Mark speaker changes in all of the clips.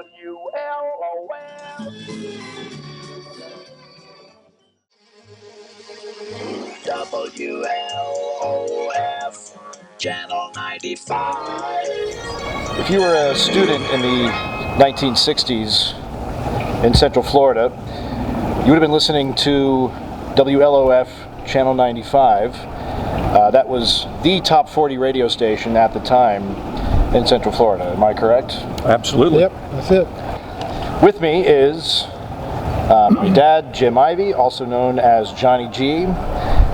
Speaker 1: WLOF Channel 95.
Speaker 2: If you were a student in the 1960s in Central Florida, you would have been listening to WLOF Channel 95. That was the top 40 radio station at the time in Central Florida. Am I correct?
Speaker 3: Absolutely.
Speaker 4: Yep, that's it.
Speaker 2: With me is my dad, Jim Ivey, also known as Johnny G,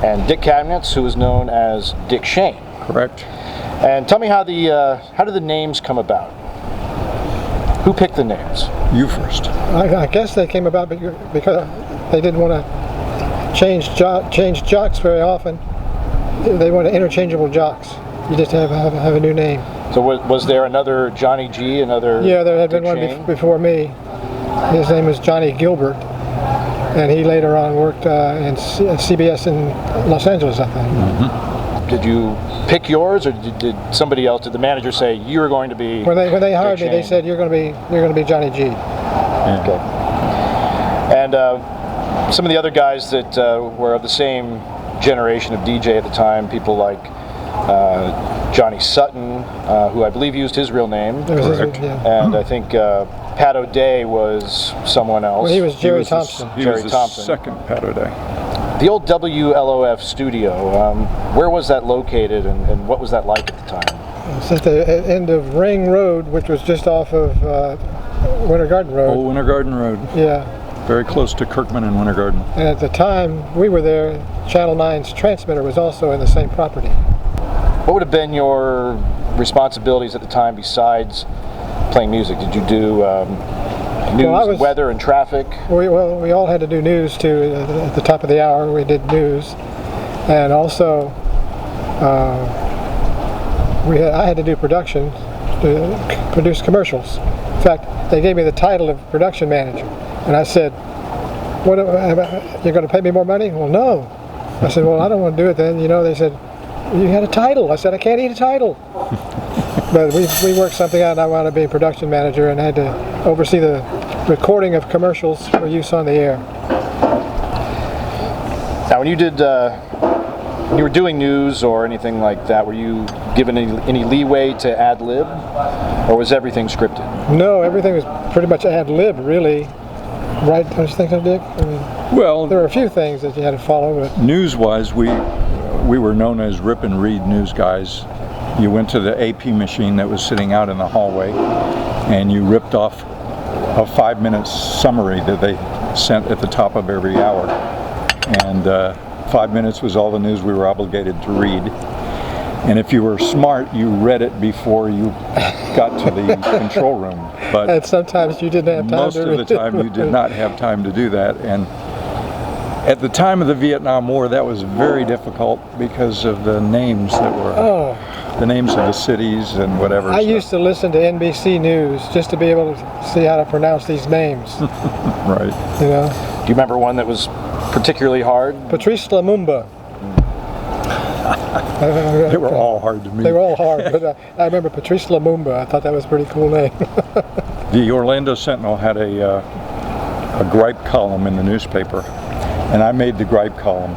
Speaker 2: and Dick Camnitz, who is known as Dick Shane.
Speaker 3: Correct.
Speaker 2: And tell me how did the names come about? Who picked the names?
Speaker 3: You first.
Speaker 4: I guess they came about because they didn't want to change jocks very often. They wanted interchangeable jocks. You just have a new name.
Speaker 2: So was there another Johnny G, another?
Speaker 4: Yeah, there had
Speaker 2: Dick
Speaker 4: been
Speaker 2: Shane?
Speaker 4: one before me. His name was Johnny Gilbert, and he later on worked in CBS in Los Angeles, I think.
Speaker 3: Mm-hmm.
Speaker 2: Did you pick yours, or did somebody else? Did the manager say you were going to be?
Speaker 4: When they hired
Speaker 2: Dick
Speaker 4: me, they
Speaker 2: Shane?
Speaker 4: said you're going to be Johnny G.
Speaker 3: Yeah.
Speaker 2: Okay. And some of the other guys that were of the same generation of DJ at the time, people like Johnny Sutton, who I believe used his real name.
Speaker 3: Correct.
Speaker 4: Yeah.
Speaker 2: And I think Pat O'Day was someone else.
Speaker 4: Well, he was Jerry Thompson.
Speaker 3: He
Speaker 2: Jerry
Speaker 3: was the
Speaker 2: Thompson.
Speaker 3: second Pat O'Day.
Speaker 2: The old WLOF studio, where was that located, and what was that like at the time?
Speaker 4: It's at the end of Ring Road, which was just off of Winter Garden Road.
Speaker 3: Old Winter Garden Road.
Speaker 4: Yeah.
Speaker 3: Very close to Kirkman and Winter Garden.
Speaker 4: And at the time we were there, Channel 9's transmitter was also in the same property.
Speaker 2: What would have been your responsibilities at the time besides playing music? Did you do news, weather, and traffic?
Speaker 4: We all had to do news too. At the top of the hour, we did news, and also I had to do production, to produce commercials. In fact, they gave me the title of production manager, and I said, "What? You're going to pay me more money?" Well, no. I said, "Well, I don't want to do it then." You know, they said, "You had a title." I said, "I can't eat a title." But we worked something out, and I wanted to be a production manager and had to oversee the recording of commercials for use on the air.
Speaker 2: Now, when you did, when you were doing news or anything like that, were you given any leeway to ad lib, or was everything scripted?
Speaker 4: No, everything was pretty much ad lib, really. Right? Don't you think so, Dick? I mean,
Speaker 3: Well,
Speaker 4: there were a few things that you had to follow, but
Speaker 3: news-wise, we were known as rip and read news guys. You went to the AP machine that was sitting out in the hallway, and you ripped off a 5-minute summary that they sent at the top of every hour. And 5 minutes was all the news we were obligated to read. And if you were smart, you read it before you got to the control room. But
Speaker 4: and sometimes you didn't have time
Speaker 3: most
Speaker 4: to
Speaker 3: of
Speaker 4: read
Speaker 3: the time you did not have time to do that. And at the time of the Vietnam War, that was very difficult because of the names that were, the names of the cities and whatever.
Speaker 4: I used to listen to NBC News just to be able to see how to pronounce these names.
Speaker 3: Right.
Speaker 4: You know?
Speaker 2: Do you remember one that was particularly hard?
Speaker 4: Patrice Lumumba.
Speaker 3: They were all hard to me.
Speaker 4: They were all hard, but I remember Patrice Lumumba. I thought that was a pretty cool name.
Speaker 3: The Orlando Sentinel had a gripe column in the newspaper, and I made the gripe column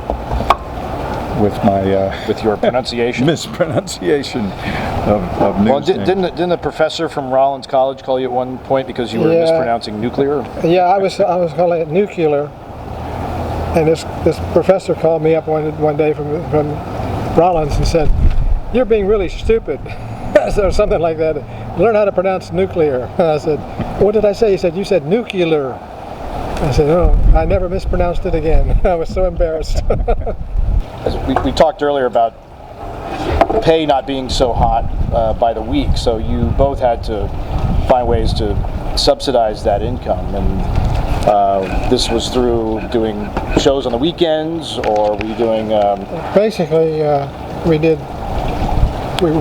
Speaker 3: with my
Speaker 2: With your pronunciation?
Speaker 3: mispronunciation of news.
Speaker 2: Well,
Speaker 3: names.
Speaker 2: didn't the professor from Rollins College call you at one point because you were mispronouncing nuclear?
Speaker 4: Yeah, I was calling it nuclear, and this professor called me up one day from Rollins and said, "You're being really stupid," or something like that. "Learn how to pronounce nuclear." I said, "What did I say?" He said, "You said nuclear." I said, "Oh, I never mispronounced it again." I was so embarrassed.
Speaker 2: We talked earlier about pay not being so hot by the week, so you both had to find ways to subsidize that income, and this was through doing shows on the weekends, or were you doing?
Speaker 4: Basically, we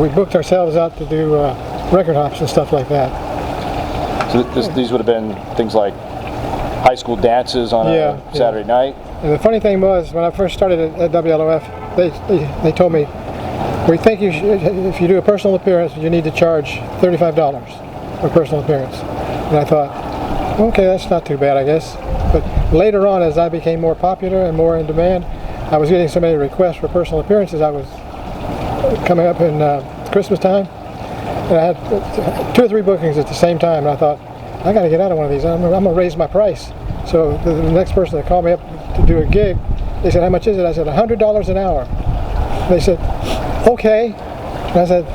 Speaker 4: booked ourselves out to do record hops and stuff like that.
Speaker 2: So these would have been things like high school dances on a Saturday night.
Speaker 4: And the funny thing was, when I first started at WLOF, they told me, "We think if you do a personal appearance, you need to charge $35." a personal appearance. And I thought, okay, that's not too bad, I guess. But later on, as I became more popular and more in demand, I was getting so many requests for personal appearances. I was coming up in Christmas time, and I had 2 or 3 bookings at the same time. And I thought, I got to get out of one of these. I'm going to raise my price. So the next person that called me up to do a gig, they said, how much is it? I said, $100 an hour. They said, okay. And I said,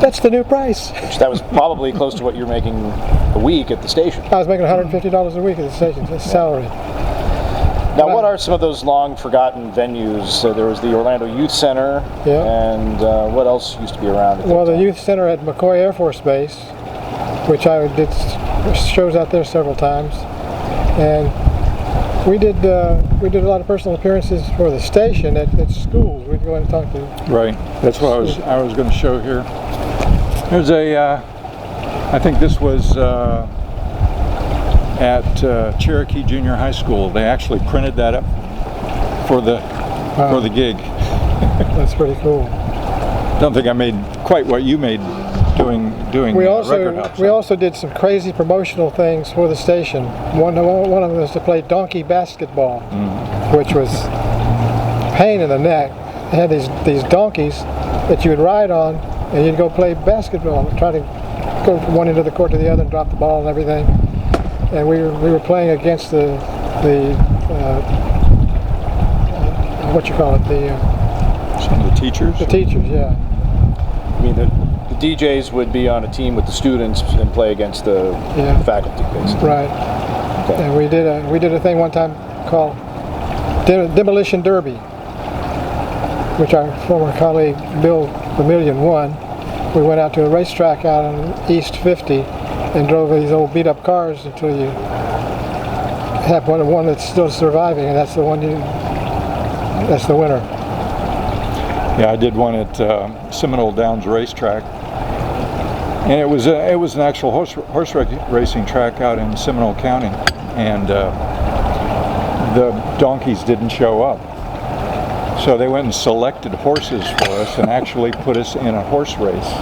Speaker 4: that's the new price.
Speaker 2: That was probably close to what you're making a week at the station.
Speaker 4: I was making $150 a week at the station, that's salary.
Speaker 2: Now, what are some of those long forgotten venues? There was the Orlando Youth Center,
Speaker 4: yeah.
Speaker 2: And what else used to be around?
Speaker 4: Well, the Youth Center at McCoy Air Force Base, which I did shows out there several times, and we did a lot of personal appearances for the station at schools. We'd go in and talk to.
Speaker 3: Right. That's what I was going to show here. There's a, I think this was at Cherokee Junior High School. They actually printed that up for the gig.
Speaker 4: That's pretty cool.
Speaker 3: Don't think I made quite what you made doing
Speaker 4: we
Speaker 3: Record House.
Speaker 4: We also did some crazy promotional things for the station. One of them was to play donkey basketball, which was a pain in the neck. They had these donkeys that you would ride on, and you'd go play basketball, try to go from one end of the court to the other and drop the ball and everything. And we were playing against the what you call it,
Speaker 3: some of the teachers.
Speaker 4: The teachers, yeah.
Speaker 2: I mean, the DJs would be on a team with the students and play against the faculty, basically.
Speaker 4: Right.
Speaker 2: Okay.
Speaker 4: And we did a thing one time called Demolition Derby, which our former colleague Bill Vermillion won. We went out to a racetrack out on East 50 and drove these old beat-up cars until you have one that's still surviving, and that's the one that's the winner.
Speaker 3: Yeah, I did one at Seminole Downs Racetrack, and it was an actual horse racing track out in Seminole County, and the donkeys didn't show up. So they went and selected horses for us and actually put us in a horse race.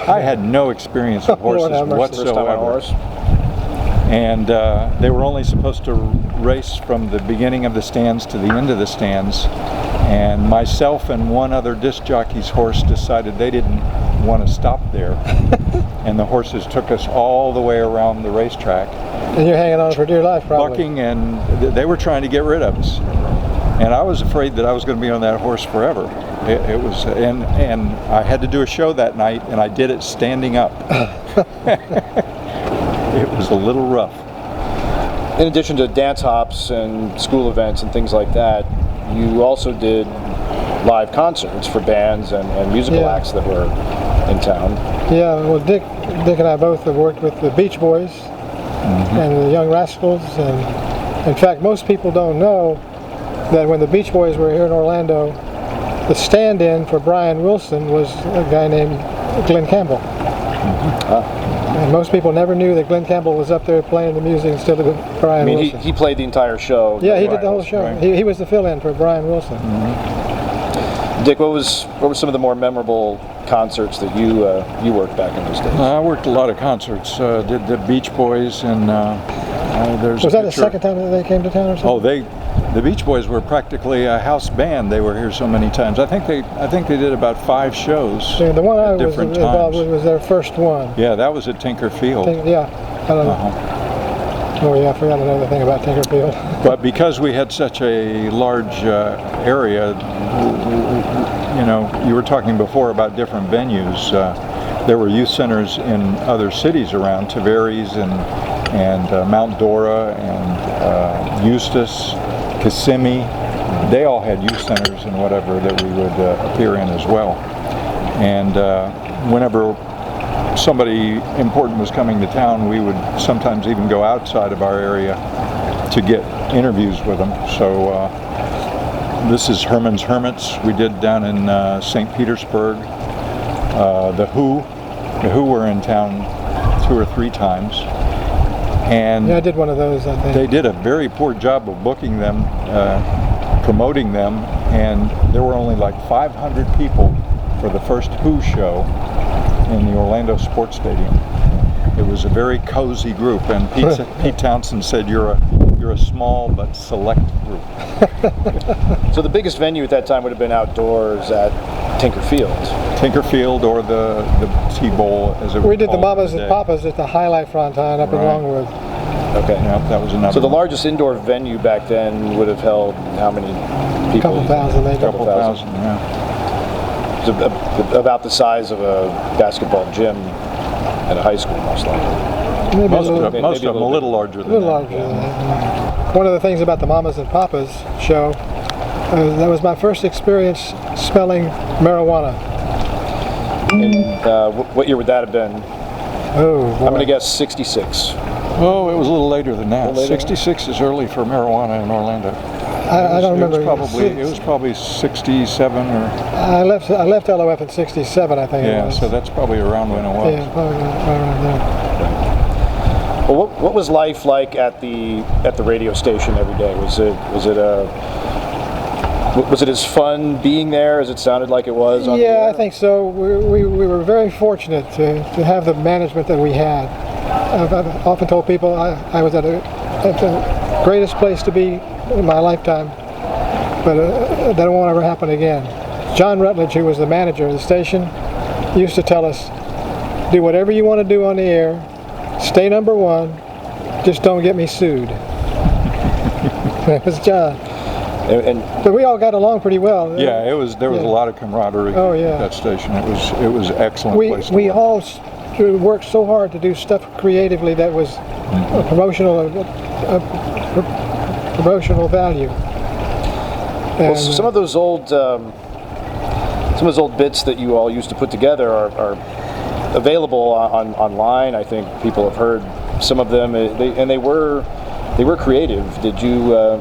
Speaker 3: I had no experience with horses whatsoever. And they were only supposed to race from the beginning of the stands to the end of the stands. And myself and one other disc jockey's horse decided they didn't want to stop there. And the horses took us all the way around the racetrack.
Speaker 4: And you're hanging on for dear life, probably.
Speaker 3: Bucking, and they were trying to get rid of us. And I was afraid that I was going to be on that horse forever. It was, and I had to do a show that night, and I did it standing up. It was a little rough.
Speaker 2: In addition to dance hops and school events and things like that, you also did live concerts for bands and musical acts that were in town. Yeah,
Speaker 4: well, Dick and I both have worked with the Beach Boys and the Young Rascals, and in fact, most people don't know that when the Beach Boys were here in Orlando, the stand-in for Brian Wilson was a guy named Glenn Campbell. And most people never knew that Glenn Campbell was up there playing the music instead of Brian Wilson.
Speaker 2: He played the entire show.
Speaker 4: Yeah, he did the whole show. Right. He was the fill-in for Brian Wilson.
Speaker 2: Dick, what were some of the more memorable concerts that you worked back in those days?
Speaker 3: I worked a lot of concerts. Did the Beach Boys, and there's
Speaker 4: was that the second time that they came to town or something?
Speaker 3: The Beach Boys were practically a house band. They were here so many times. I think they did about 5 shows.
Speaker 4: Yeah, the one I was
Speaker 3: different
Speaker 4: involved
Speaker 3: times.
Speaker 4: with was their first one.
Speaker 3: Yeah, that was at Tinker Field.
Speaker 4: Yeah, I don't know. Oh yeah, I forgot another thing about Tinker Field.
Speaker 3: But because we had such a large area, you know, you were talking before about different venues. There were youth centers in other cities around, Tavares and Mount Dora and Eustis, Kissimmee. They all had youth centers and whatever that we would appear in as well. And whenever somebody important was coming to town, we would sometimes even go outside of our area to get interviews with them. So this is Herman's Hermits we did down in St. Petersburg. The WHOO were in town 2 or 3 times. And
Speaker 4: yeah, I did one of those, I think.
Speaker 3: They did a very poor job of booking them, promoting them, and there were only like 500 people for the first WHOO show in the Orlando Sports Stadium. It was a very cozy group, and Pete Townsend said, "You're a small but select group."
Speaker 2: So the biggest venue at that time would have been outdoors at Tinker Field.
Speaker 3: Tinker Field, or the T-Bowl, as it was
Speaker 4: We did the
Speaker 3: called
Speaker 4: Mamas and
Speaker 3: today.
Speaker 4: Papas at the Highlight Fronton up in
Speaker 3: Right.
Speaker 4: Longwood.
Speaker 2: Okay.
Speaker 3: Yeah, that was another.
Speaker 2: So the
Speaker 3: one.
Speaker 2: largest indoor venue back then would have held how many people?
Speaker 4: A couple thousand, maybe.
Speaker 3: Couple thousand, yeah.
Speaker 2: It was about the size of a basketball gym at a high school, most likely.
Speaker 4: Maybe
Speaker 3: Most
Speaker 4: a little,
Speaker 3: of them a little larger
Speaker 4: a
Speaker 3: than
Speaker 4: little
Speaker 3: that.
Speaker 4: larger than that. One of the things about the Mamas and Papas show, that was my first experience smelling marijuana.
Speaker 2: And what year would that have been?
Speaker 4: Oh, boy.
Speaker 2: I'm going to guess 66.
Speaker 3: Oh, it was a little later than that.
Speaker 2: A little later?
Speaker 3: 66 is early for marijuana in Orlando.
Speaker 4: I don't remember.
Speaker 3: It was probably 67 or
Speaker 4: I left LOF in '67, I think. It
Speaker 3: yeah.
Speaker 4: was.
Speaker 3: So that's probably around when it was.
Speaker 4: Yeah, probably right around there.
Speaker 2: Well, what was life like at the radio station every day? Was it as fun being there as it sounded like it was? On the
Speaker 4: Yeah,
Speaker 2: air?
Speaker 4: I think so. We were very fortunate to have the management that we had. I've often told people I was at the greatest place to be in my lifetime, but that won't ever happen again. John Rutledge, who was the manager of the station, used to tell us, do whatever you want to do on the air, stay number one, just don't get me sued. That was John. But we all got along pretty well.
Speaker 3: Yeah, there was a lot of camaraderie
Speaker 4: Oh, yeah.
Speaker 3: at that station. It was an excellent place to
Speaker 4: We
Speaker 3: work.
Speaker 4: all worked so hard to do stuff creatively that was a promotional value.
Speaker 2: Well, some of those old bits that you all used to put together are available online. I think people have heard some of them, and they were creative. Did you?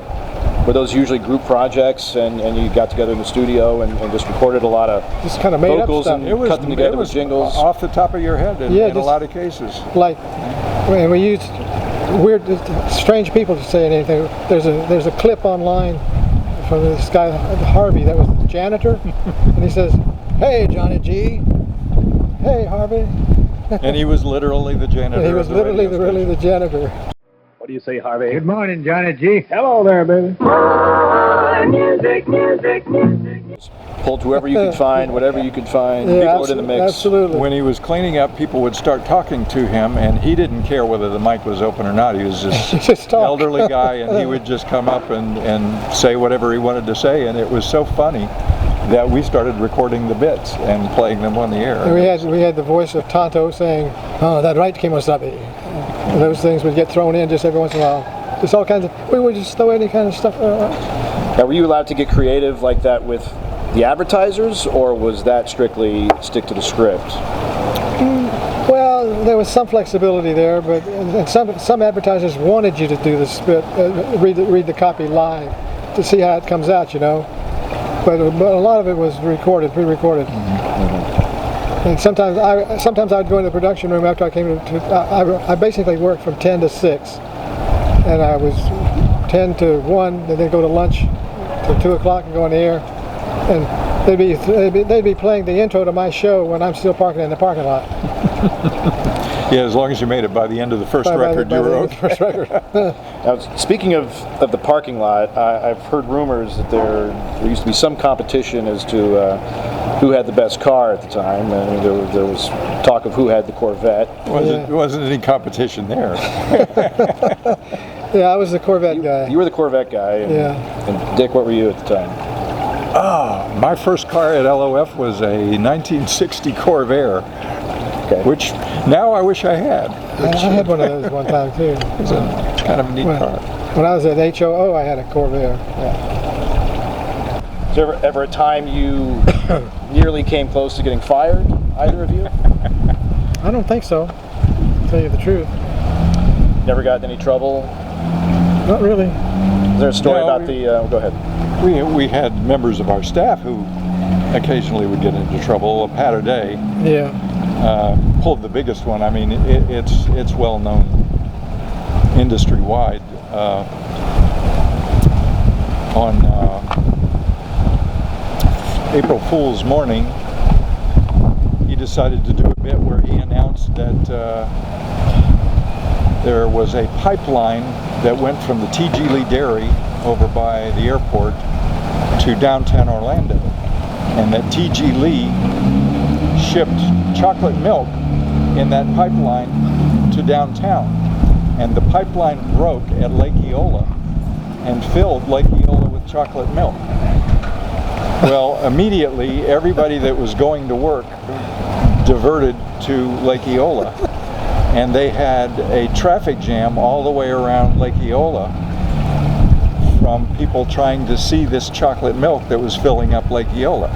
Speaker 2: Were those usually group projects, and you got together in the studio and just recorded a lot of
Speaker 4: just kind of made
Speaker 2: vocals
Speaker 4: up stuff.
Speaker 2: and cut them together with jingles?
Speaker 3: Off the top of your head in a
Speaker 4: just
Speaker 3: lot of cases.
Speaker 4: Like when we used weird, strange people to say anything. There's a clip online from this guy Harvey that was the janitor, and he says, "Hey Johnny G, hey Harvey."
Speaker 3: And he was literally the janitor.
Speaker 4: He was
Speaker 3: of the radio
Speaker 4: literally the janitor.
Speaker 2: What do you say, Harvey?
Speaker 5: Good morning, Johnny G.
Speaker 2: Hello there, baby.
Speaker 1: Music.
Speaker 2: Pulled whoever you could find, whatever you could find,
Speaker 4: Yeah,
Speaker 2: throw it in the mix.
Speaker 4: absolutely.
Speaker 3: When he was cleaning up, people would start talking to him, and he didn't care whether the mic was open or not. He was this
Speaker 4: Just talk.
Speaker 3: elderly guy, and he would just come up and say whatever he wanted to say, and it was so funny that we started recording the bits and playing them on the air.
Speaker 4: And we had the voice of Tonto saying, "Oh, that right, Kimosabi." And those things would get thrown in just every once in a while. Just all kinds of. We would just throw any kind of stuff.
Speaker 2: Now, were you allowed to get creative like that with the Advertisers, or was that strictly stick to the script?
Speaker 4: Well, there was some flexibility there, but and some advertisers wanted you to do the spit, read the copy live to see how it comes out, you know. But a lot of it was pre-recorded. And sometimes I'd go in the production room after I came I basically worked from 10 to 6, and I was 10 to 1, and then go to lunch till 2 o'clock and go on the air, and they'd be playing the intro to my show when I'm still parking in the parking lot.
Speaker 3: Yeah, as long as you made it by the end of the first record, you were okay.
Speaker 4: First record.
Speaker 2: Now, speaking of the parking lot, I've heard rumors that there used to be some competition as to who had the best car at the time. I mean, there was talk of who had the Corvette.
Speaker 3: Wasn't any competition there.
Speaker 4: Yeah, I was the Corvette guy.
Speaker 2: You were the Corvette guy.
Speaker 4: Yeah.
Speaker 2: And Dick, what were you at the time?
Speaker 3: My first car at LOF was a 1960 Corvair,
Speaker 2: Okay.
Speaker 3: which now I wish I had.
Speaker 4: I had one of those one time too.
Speaker 3: It's a kind of a neat car.
Speaker 4: When I was at HOO, I had a Corvair.
Speaker 2: Was there ever a time you nearly came close to getting fired, either of you?
Speaker 4: I don't think so, to tell you the truth.
Speaker 2: Never got in any trouble?
Speaker 4: Not really.
Speaker 2: Is there a story
Speaker 3: No,
Speaker 2: about go ahead.
Speaker 3: We had members of our staff who occasionally would get into trouble. A pat a day
Speaker 4: Yeah.
Speaker 3: pulled the biggest one. I mean, it's well known industry wide. On April Fool's morning, he decided to do a bit where he announced that there was a pipeline that went from the T.G. Lee Dairy over by the airport to downtown Orlando. And that T.G. Lee shipped chocolate milk in that pipeline to downtown. And the pipeline broke at Lake Eola and filled Lake Eola with chocolate milk. Well, immediately everybody that was going to work diverted to Lake Eola, and they had a traffic jam all the way around Lake Eola from people trying to see this chocolate milk that was filling up Lake Eola.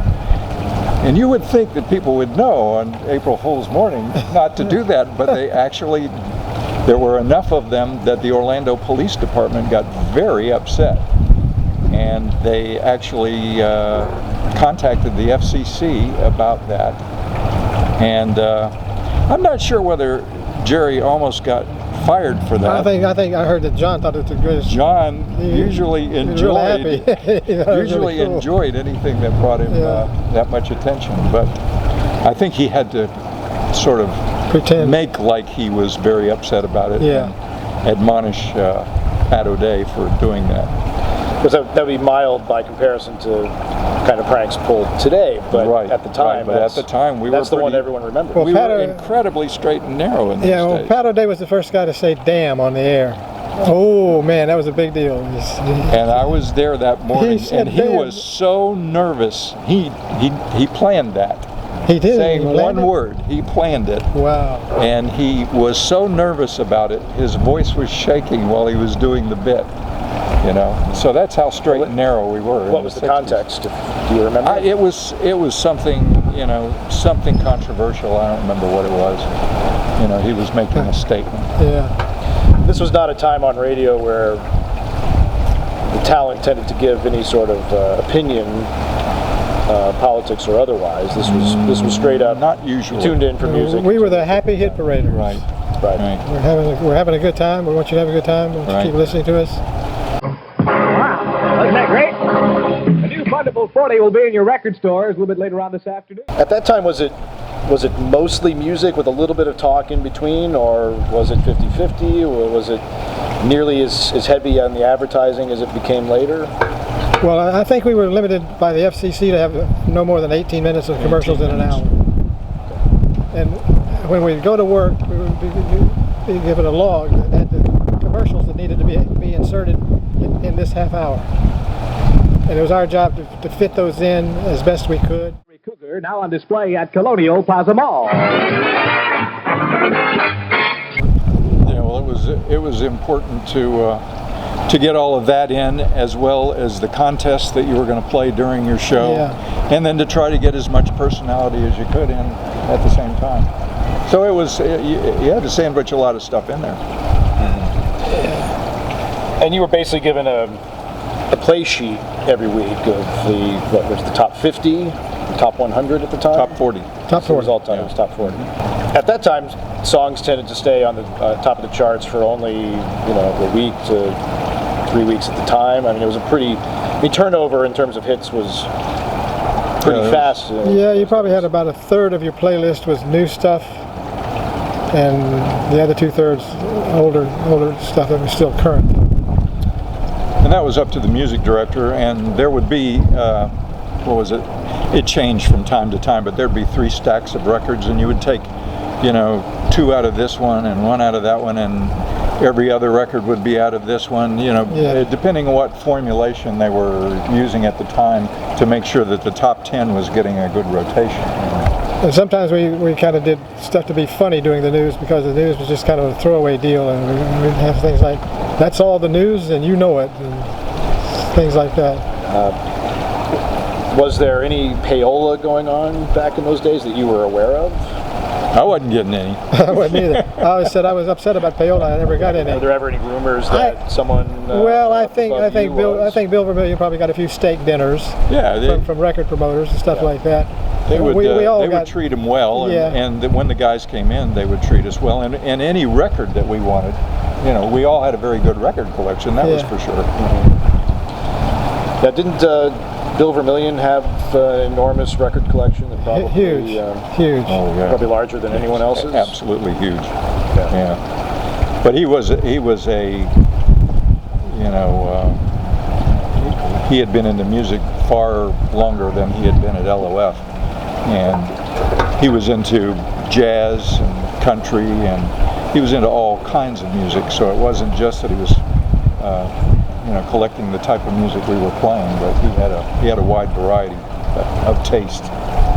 Speaker 3: And you would think that people would know on April Fool's morning not to do that, but they actually, there were enough of them that the Orlando Police Department got very upset. And they actually contacted the FCC about that. And I'm not sure whether Jerry almost got fired for that.
Speaker 4: I think I heard that John thought it was the greatest.
Speaker 3: John usually enjoyed enjoyed anything that brought him that much attention, but I think he had to sort of
Speaker 4: pretend,
Speaker 3: make like he was very upset about it, and admonish Pat O'Day for doing that.
Speaker 2: Because that would be mild by comparison to kind of pranks pulled today, but at the time,
Speaker 3: that's
Speaker 2: the one everyone remembers.
Speaker 3: Well, we were incredibly straight and narrow in those days.
Speaker 4: Well, Pat O'Day was the first guy to say "damn" on the air. Oh man, that was a big deal.
Speaker 3: And I was there that morning, and he was so nervous. He planned that.
Speaker 4: He did.
Speaker 3: Saying one word, he planned it.
Speaker 4: Wow.
Speaker 3: And he was so nervous about it, his voice was shaking while he was doing the bit. You know, so that's how straight and narrow we were.
Speaker 2: What was the context? Do you remember?
Speaker 3: It was something, you know, something controversial. I don't remember what it was. You know, he was making a statement.
Speaker 4: Yeah.
Speaker 2: This was not a time on radio where the talent tended to give any sort of opinion, politics or otherwise. This was straight up.
Speaker 3: Not usual.
Speaker 2: Tuned in for music.
Speaker 4: We were the happy hit paraders.
Speaker 3: Right.
Speaker 4: We're having a good time. We want you to have a good time. We want you to keep listening to us.
Speaker 1: Wow, wasn't that great? A new Wonderful 40 will be in your record stores a little bit later on this afternoon.
Speaker 2: At that time, was it mostly music with a little bit of talk in between, or was it 50-50, or was it nearly as heavy on the advertising as it became later?
Speaker 4: Well, I think we were limited by the FCC to have no more than 18 minutes of commercials in an hour. And when we go to work, we would be given a log that had the commercials that needed to be inserted in this half hour. And it was our job to fit those in as best we could.
Speaker 1: Cougar now on display at Colonial Plaza Mall.
Speaker 3: Yeah, well, it was important to get all of that in, as well as the contests that you were going to play during your show, and then to try to get as much personality as you could in at the same time. So it was you had to sandwich a lot of stuff in there.
Speaker 2: And you were basically given a play sheet every week of the top 50, the top 100 at the time?
Speaker 3: Top 40.
Speaker 4: Top 40.
Speaker 2: It was all time. It was top 40. At that time, songs tended to stay on the top of the charts for only a week to 3 weeks at the time. I mean, it was a pretty. Turnover in terms of hits was pretty fast.
Speaker 4: Yeah, you probably had about a third of your playlist was new stuff, and the other 2/3 older stuff that was still current.
Speaker 3: And that was up to the music director, and there would be, what was it? It changed from time to time, but there'd be 3 stacks of records, and you would take, 2 out of this one and 1 out of that one, and every other record would be out of this one, depending on what formulation they were using at the time to make sure that the top 10 was getting a good rotation.
Speaker 4: And sometimes we kind of did stuff to be funny doing the news, because the news was just kind of a throwaway deal, and we'd have things like, that's all the news and you know it, and things like that.
Speaker 2: Was there any payola going on back in those days that you were aware of?
Speaker 3: I wasn't getting any.
Speaker 4: I wasn't either. I always said I was upset about payola. I never got any.
Speaker 2: Were there ever any rumors that someone?
Speaker 4: I think Bill Vermillion probably got a few steak dinners.
Speaker 3: Yeah,
Speaker 4: from record promoters and stuff like that.
Speaker 3: They would would treat them well, and when the guys came in, they would treat us well. And any record that we wanted, we all had a very good record collection. That was for sure.
Speaker 2: Now, didn't Bill Vermillion have an enormous record collection? That probably
Speaker 4: huge.
Speaker 2: Oh, yeah. Probably larger than anyone else's.
Speaker 3: Absolutely huge. But he was a he had been into music far longer than he had been at LOF, and he was into jazz and country, and he was into all kinds of music. So it wasn't just that he was collecting the type of music we were playing, but he had a wide variety of taste.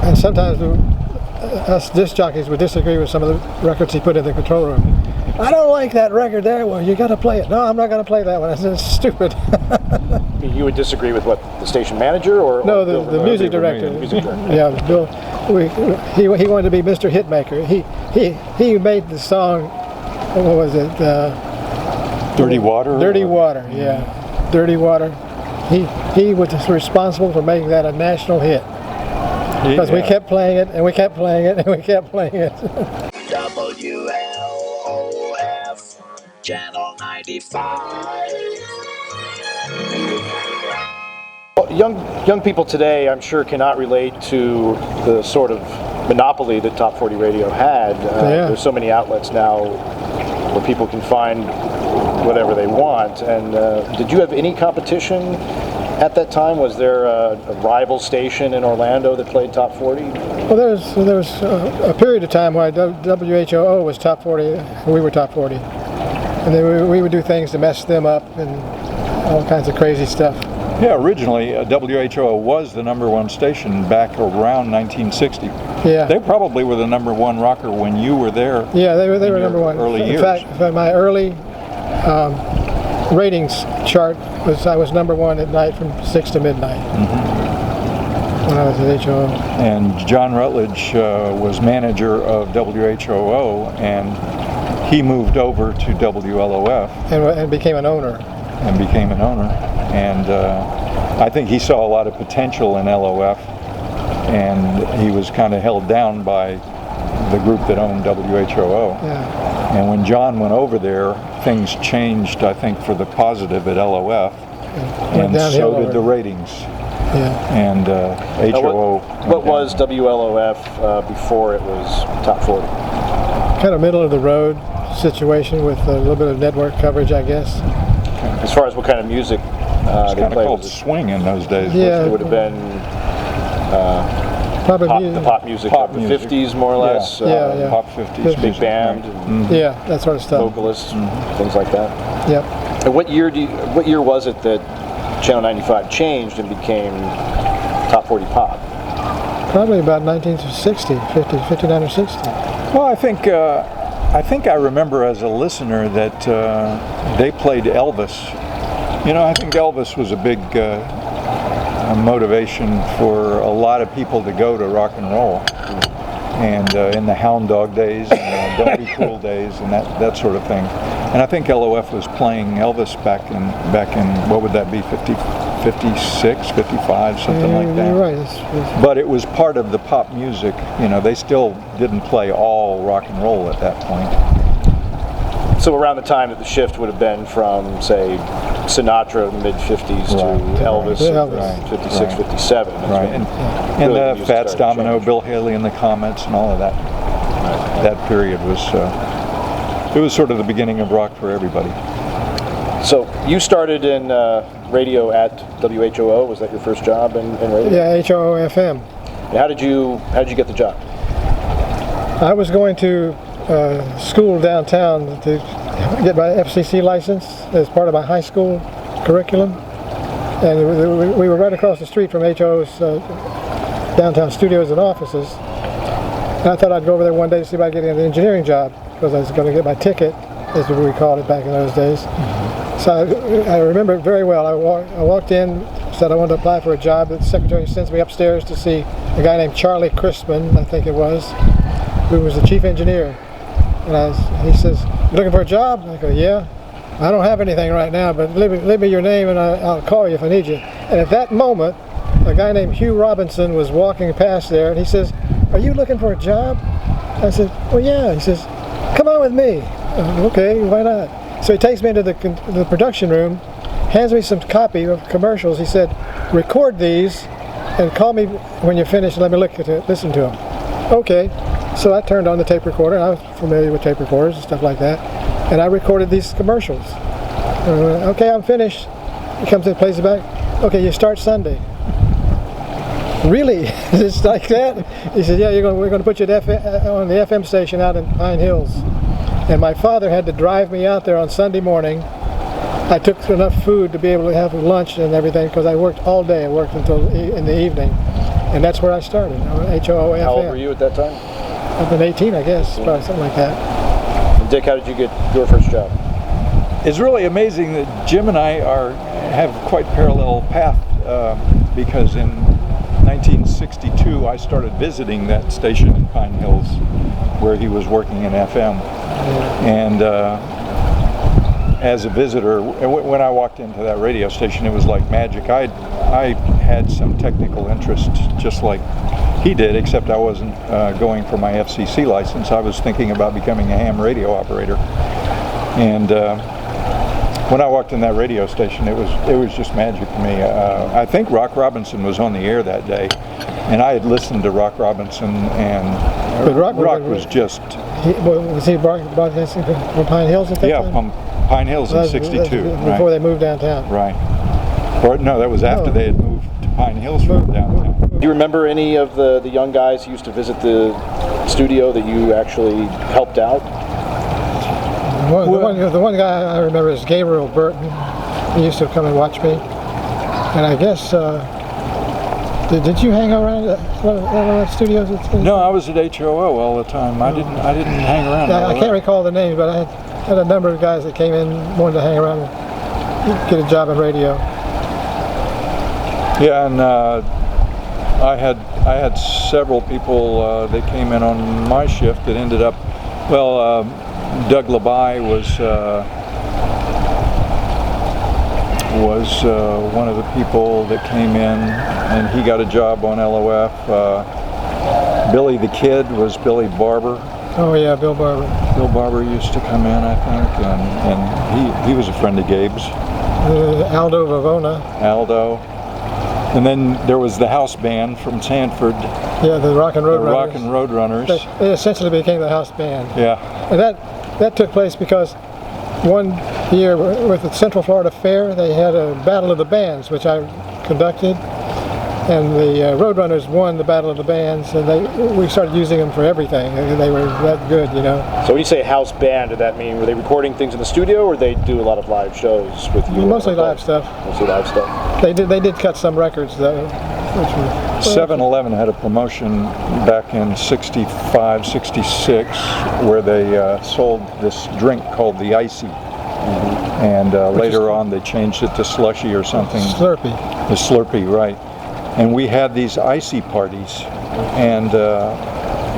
Speaker 4: And sometimes us disc jockeys would disagree with some of the records he put in the control room. I don't like that record there. Well, you got to play it. No, I'm not going to play that one. I said, it's stupid.
Speaker 2: You would disagree with what, the station manager or?
Speaker 4: No, the music director.
Speaker 2: Music director.
Speaker 4: Yeah, Bill. He wanted to be Mr. Hitmaker. He made the song. What was it?
Speaker 3: Dirty Water.
Speaker 4: Dirty Water. Yeah, Dirty Water. He was responsible for making that a national hit. Because we kept playing it, and we kept playing it, and we kept playing it.
Speaker 5: WLOF Channel 95.
Speaker 2: Well, young people today, I'm sure, cannot relate to the sort of monopoly that Top 40 Radio had. There's so many outlets now where people can find whatever they want. And did you have any competition at that time? Was there a rival station in Orlando that played Top 40?
Speaker 4: Well, there was a period of time where WHOO was Top 40, and we were Top 40. And then we would do things to mess them up and all kinds of crazy stuff.
Speaker 3: Yeah, originally WHOO was the #1 station back around 1960.
Speaker 4: Yeah.
Speaker 3: They probably were the #1 rocker when you were there.
Speaker 4: Yeah, they were #1.
Speaker 3: Early years.
Speaker 4: In fact, my early ratings chart was I was #1 at night from 6 to midnight. When I was at HOO.
Speaker 3: And John Rutledge was manager of WHOO, and he moved over to WLOF.
Speaker 4: And became an owner.
Speaker 3: And I think he saw a lot of potential in LOF, and he was kind of held down by the group that owned WHOO.
Speaker 4: Yeah.
Speaker 3: And when John went over there, things changed, I think, for the positive at LOF, and so did the ratings.
Speaker 4: Yeah.
Speaker 3: And HOO.
Speaker 2: What was WLOF before it was Top 40?
Speaker 4: Kind of middle of the road situation with a little bit of network coverage, I guess.
Speaker 2: As far as what kind of music
Speaker 3: It was
Speaker 2: they
Speaker 3: kind of
Speaker 2: played?
Speaker 3: called swing in those days.
Speaker 4: Yeah.
Speaker 2: It would have been the pop music of the 50s, more or less.
Speaker 4: Yeah.
Speaker 3: Pop 50s.
Speaker 2: Big band, and
Speaker 4: Yeah, that sort of stuff.
Speaker 2: vocalists, things like that.
Speaker 4: Yep.
Speaker 2: And what year was it that Channel 95 changed and became Top 40 Pop?
Speaker 4: Probably about 1960, 59 or 60.
Speaker 3: Well, I think I remember as a listener that they played Elvis. I think Elvis was a big motivation for a lot of people to go to rock and roll. And in the Hound Dog days and Don't Be Cool days and that sort of thing. And I think LOF was playing Elvis back in what would that be, 56, 55, something like that.
Speaker 4: You're right.
Speaker 3: But it was part of the pop music. They still didn't play all rock and roll at that point.
Speaker 2: So around the time that the shift would have been from, say, Sinatra mid-50s to Elvis,
Speaker 4: Elvis.
Speaker 2: 56, 57. That's
Speaker 3: Right.
Speaker 2: when
Speaker 3: And
Speaker 2: really the
Speaker 3: the
Speaker 2: music
Speaker 3: Fats
Speaker 2: started to
Speaker 3: Domino,
Speaker 2: change.
Speaker 3: Bill Haley and the Comets and all of that. That period was it was sort of the beginning of rock for everybody.
Speaker 2: So you started in radio at WHOO. Was that your first job in radio?
Speaker 4: Yeah, HOO FM.
Speaker 2: And how did you get the job?
Speaker 4: I was going to school downtown to get my FCC license as part of my high school curriculum. And we were right across the street from HO's downtown studios and offices. And I thought I'd go over there one day to see if I could get an engineering job, because I was going to get my ticket, as we called it back in those days. So I remember it very well. I walked in, said I wanted to apply for a job. The secretary sends me upstairs to see a guy named Charlie Crispin, I think it was, who was the chief engineer. And he says, "You looking for a job?" I go, "Yeah. I don't have anything right now, but leave me your name and I'll call you if I need you." And at that moment, a guy named Hugh Robinson was walking past there, and he says, "Are you looking for a job?" I said, "Well, yeah." He says, "Come on with me." Okay, why not? So he takes me into the production room, hands me some copy of commercials. He said, "Record these and call me when you're finished and let me listen to them." Okay. So I turned on the tape recorder, and I was familiar with tape recorders and stuff like that. and I recorded these commercials. Okay, I'm finished. He comes in, plays it back. Okay, you start Sunday. Really? It's like that? He said, yeah, we're going to put you on the FM station out in Pine Hills. And my father had to drive me out there on Sunday morning. I took enough food to be able to have lunch and everything because I worked all day. I worked until in the evening. And that's where I started, WHOO FM.
Speaker 2: How old were you at that time?
Speaker 4: I've been 18, I guess, probably something like that.
Speaker 2: And Dick, how did you get your first job?
Speaker 3: It's really amazing that Jim and I have quite parallel path because in 1962 I started visiting that station in Pine Hills where he was working in FM. And as a visitor, when I walked into that radio station, it was like magic. I had some technical interest just like he did, except I wasn't going for my FCC license. I was thinking about becoming a ham radio operator. And when I walked in that radio station, it was just magic to me. I think Rock Robinson was on the air that day, and I had listened to Rock Robinson, and Rock was just...
Speaker 4: Was he broadcasting from Pine Hills at that time?
Speaker 3: Yeah, from Pine Hills in '62.
Speaker 4: Before they moved downtown.
Speaker 3: Right. Or no, that was after they had moved to Pine Hills from downtown.
Speaker 2: Do you remember any of the young guys who used to visit the studio that you actually helped out?
Speaker 4: The one guy I remember is Gabriel Burton. He used to come and watch me. And I guess, did you hang around at one of the studios?
Speaker 3: No, I was at HOO all the time. I didn't hang around.
Speaker 4: I can't recall the names, but I had a number of guys that came in, wanted to hang around and get a job in radio.
Speaker 3: Yeah, and I had several people that came in on my shift that ended up, well, Doug Labai was one of the people that came in, and he got a job on LOF. Billy the Kid was Billy Barber.
Speaker 4: Oh yeah, Bill Barber.
Speaker 3: Bill Barber used to come in, I think, and he was a friend of Gabe's.
Speaker 4: Aldo Vavona.
Speaker 3: Aldo. And then there was the house band from Sanford.
Speaker 4: Yeah, the Rockin Roadrunners.
Speaker 3: The Rockin Roadrunners.
Speaker 4: They essentially became the house band.
Speaker 3: Yeah.
Speaker 4: And that took place because one year with the Central Florida Fair, they had a Battle of the Bands, which I conducted. And the Roadrunners won the Battle of the Bands, and we started using them for everything. They were that good, you know.
Speaker 2: So when you say house band, did that mean were they recording things in the studio, or they do a lot of live shows with you?
Speaker 4: Mostly live stuff.
Speaker 2: Mostly live stuff.
Speaker 4: They did cut some records though.
Speaker 3: 7-Eleven had a promotion back in '65, '66, where they sold this drink called the Icy. And later on they changed it to Slushy or something.
Speaker 4: Slurpee.
Speaker 3: The Slurpee, right. And we had these Icy parties, and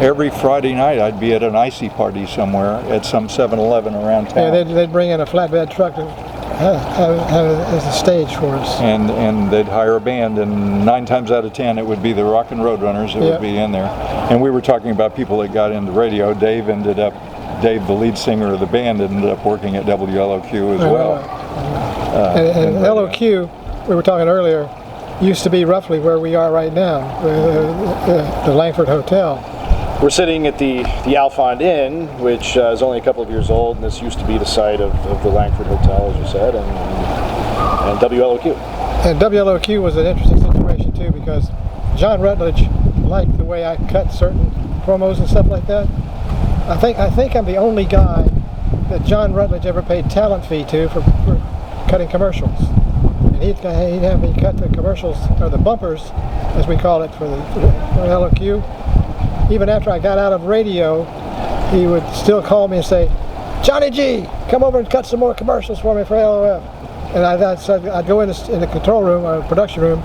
Speaker 3: every Friday night I'd be at an Icy party somewhere at some 7-Eleven around town.
Speaker 4: Yeah, they'd bring in a flatbed truck to have as a stage for us.
Speaker 3: And they'd hire a band, and 9 times out of 10 it would be the Rockin Roadrunners that would be in there. And we were talking about people that got into radio. Dave, the lead singer of the band, ended up working at WLOQ as well.
Speaker 4: And LOQ, we were talking earlier, used to be roughly where we are right now, the Langford Hotel.
Speaker 2: We're sitting at the Alfond Inn, which is only a couple of years old, and this used to be the site of the Langford Hotel, as you said, and WLOQ.
Speaker 4: And WLOQ was an interesting situation too, because John Rutledge liked the way I cut certain promos and stuff like that. I think I'm the only guy that John Rutledge ever paid talent fee to for cutting commercials. He'd have me cut the commercials, or the bumpers, as we call it, for LOQ. Even after I got out of radio, he would still call me and say, "Johnny G, come over and cut some more commercials for me for LOF." And I'd go in the control room, or production room,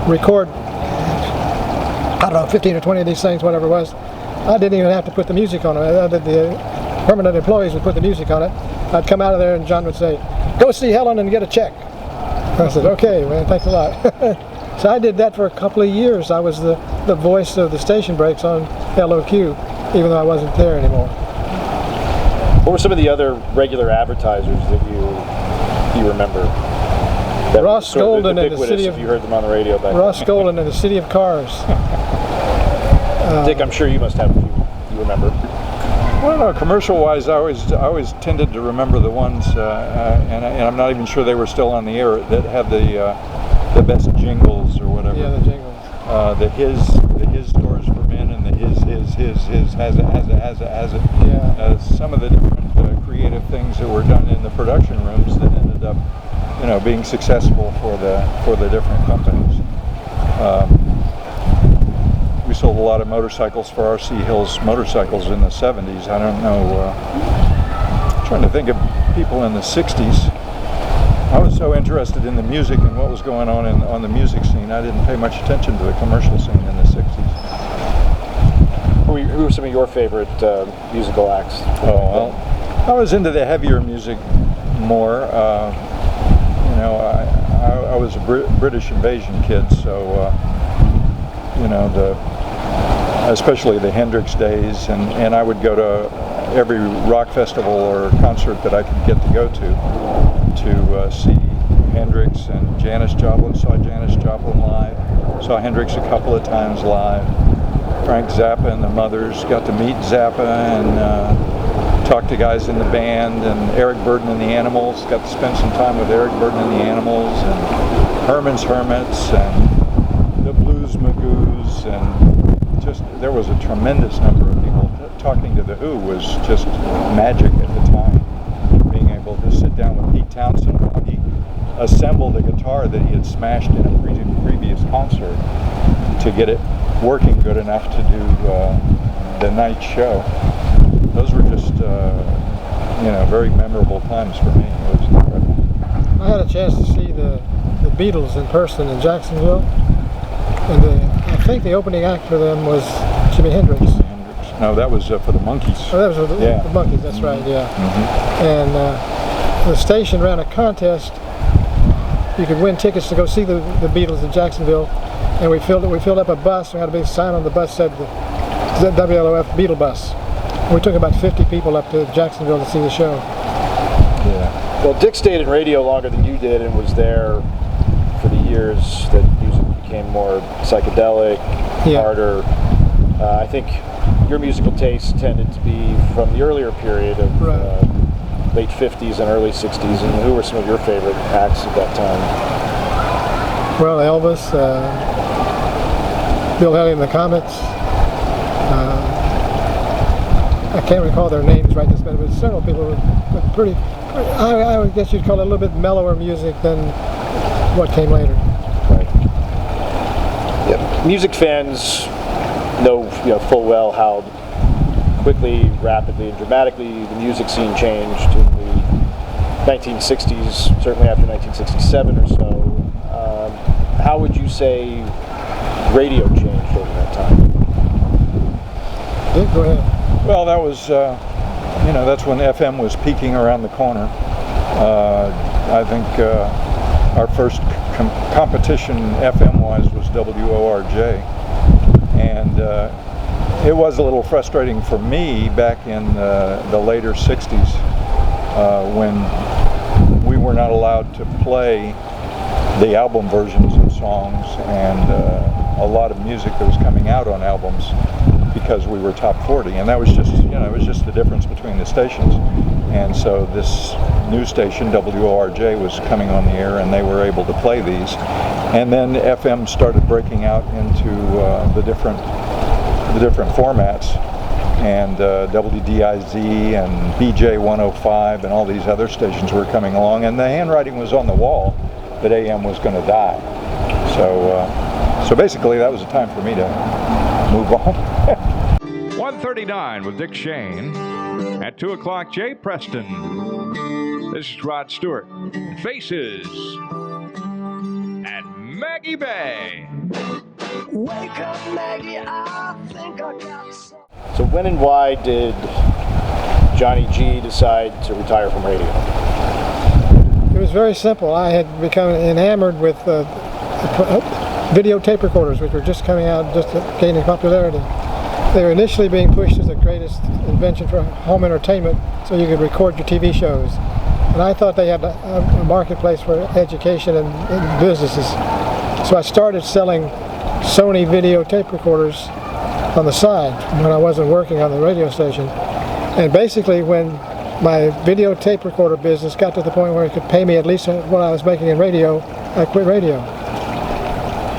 Speaker 4: record, I don't know, 15 or 20 of these things, whatever it was. I didn't even have to put the music on it. The permanent employees would put the music on it. I'd come out of there and John would say, "Go see Helen and get a check." I said, "Okay, man, thanks a lot." So I did that for a couple of years. I was the voice of the station breaks on LOQ, even though I wasn't there anymore.
Speaker 2: What were some of the other regular advertisers that you remember?
Speaker 4: Ross Golden in the city of...
Speaker 2: If you heard them on the radio back
Speaker 4: Ross
Speaker 2: then.
Speaker 4: Golden in the City of Cars.
Speaker 2: Dick, I'm sure you must have a few you remember.
Speaker 3: Well, no, commercial-wise, I always tended to remember the ones, and I'm not even sure they were still on the air, that had the best jingles or whatever.
Speaker 4: Yeah, the jingles.
Speaker 3: The his stores for men, and the his has it.
Speaker 4: Yeah.
Speaker 3: Some of the different creative things that were done in the production rooms that ended up, being successful for the different companies. We sold a lot of motorcycles for R.C. Hill's motorcycles in the 70s. I don't know. I'm trying to think of people in the 60s. I was so interested in the music and what was going on the music scene, I didn't pay much attention to the commercial scene in the 60s.
Speaker 2: Who were some of your favorite musical acts?
Speaker 3: Oh, well, I was into the heavier music more. I was a British invasion kid, so especially the Hendricks days, and I would go to every rock festival or concert that I could get to go to see Hendricks and Janis Joplin. Saw Janis Joplin live. Saw Hendricks a couple of times live. Frank Zappa and the Mothers. Got to meet Zappa and talk to guys in the band, and Eric Burdon and the Animals. Got to spend some time with Eric Burdon and the Animals, and Herman's Hermits, and the Blues Magoos, and just there was a tremendous number of people. Talking to the Who was just magic at the time. Being able to sit down with Pete Townsend while he assembled a guitar that he had smashed in a previous concert to get it working good enough to do the night show. Those were just very memorable times for me. It was incredible.
Speaker 4: I had a chance to see the Beatles in person in Jacksonville, and I think the opening act for them was Jimi Hendrix.
Speaker 3: No, that was for the Monkees.
Speaker 4: Oh, that was for the Monkees, that's right, yeah. Mm-hmm. And the station ran a contest. You could win tickets to go see the Beatles in Jacksonville, and we filled up a bus. We had a big sign on the bus that said the WLOF Beatle bus. And we took about 50 people up to Jacksonville to see the show.
Speaker 2: Yeah. Well, Dick stayed in radio longer than you did and was there for the years that music became more psychedelic, harder. I think your musical taste tended to be from the earlier period of late 50s and early 60s, and who were some of your favorite acts at that time?
Speaker 4: Well, Elvis, Bill Haley and the Camnitz. I can't recall their names right this minute, but several people with pretty, I would guess you'd call it a little bit mellower music than what came later.
Speaker 2: Right. Yeah. Music fans know full well how quickly, rapidly, and dramatically the music scene changed in the 1960s, certainly after 1967 or so. How would you say radio changed over that time?
Speaker 4: Yeah, go ahead.
Speaker 3: Well, that was, that's when FM was peaking around the corner. I think our first competition FM-wise was WORJ. And it was a little frustrating for me back in the later 60s when we were not allowed to play the album versions of songs and a lot of music that was coming out on albums because we were top 40, and that was just, it was just the difference between the stations. And so this new station, WORJ, was coming on the air, and they were able to play these. And then FM started breaking out into the different formats, and WDIZ and BJ 105 and all these other stations were coming along, and the handwriting was on the wall that AM was going to die. So basically that was a time for me to move on.
Speaker 6: 139 with Dick Shane. At 2 o'clock, Jay Preston. This is Rod Stewart. Faces. And Maggie Bay.
Speaker 5: Wake up, Maggie, I think I got some.
Speaker 2: So when and why did Johnny G decide to retire from radio?
Speaker 4: It was very simple. I had become enamored with video tape recorders, which were just coming out, just gaining popularity. They were initially being pushed as the greatest invention for home entertainment, so you could record your TV shows. And I thought they had a marketplace for education and businesses. So I started selling Sony video tape recorders on the side when I wasn't working on the radio station. And basically, when my videotape recorder business got to the point where it could pay me at least what I was making in radio, I quit radio.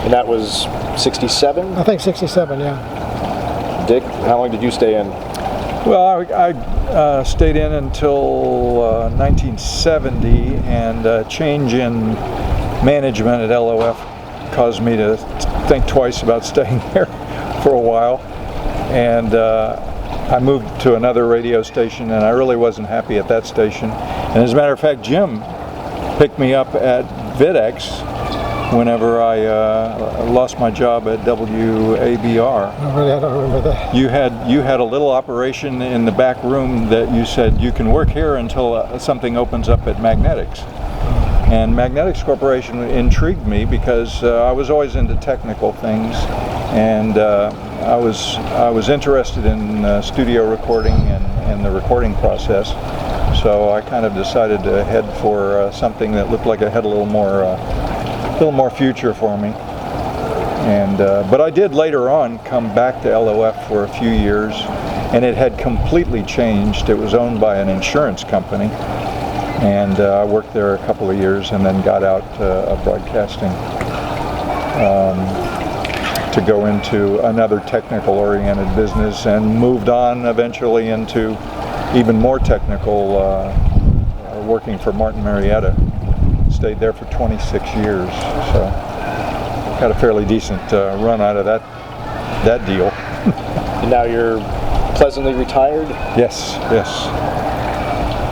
Speaker 2: And that was 67?
Speaker 4: I think 67, yeah.
Speaker 2: Dick, how long did you stay in?
Speaker 3: Well, I stayed in until 1970, and a change in management at LOF caused me to think twice about staying there for a while. And I moved to another radio station, and I really wasn't happy at that station. And as a matter of fact, Jim picked me up at Videx whenever I lost my job at WABR.
Speaker 4: Oh, really, I don't remember that.
Speaker 3: You had a little operation in the back room that you said you can work here until something opens up at Magnetics. And Magnetics Corporation intrigued me because I was always into technical things, and I was interested in studio recording and the recording process. So I kind of decided to head for something that looked like it had a little more future for me. And but I did later on come back to LOF for a few years, and it had completely changed. It was owned by an insurance company, and I worked there a couple of years and then got out of broadcasting to go into another technical oriented business, and moved on eventually into even more technical, working for Martin Marietta. Stayed there for 26 years, so got a fairly decent run out of that deal.
Speaker 2: And now you're pleasantly retired?
Speaker 3: Yes.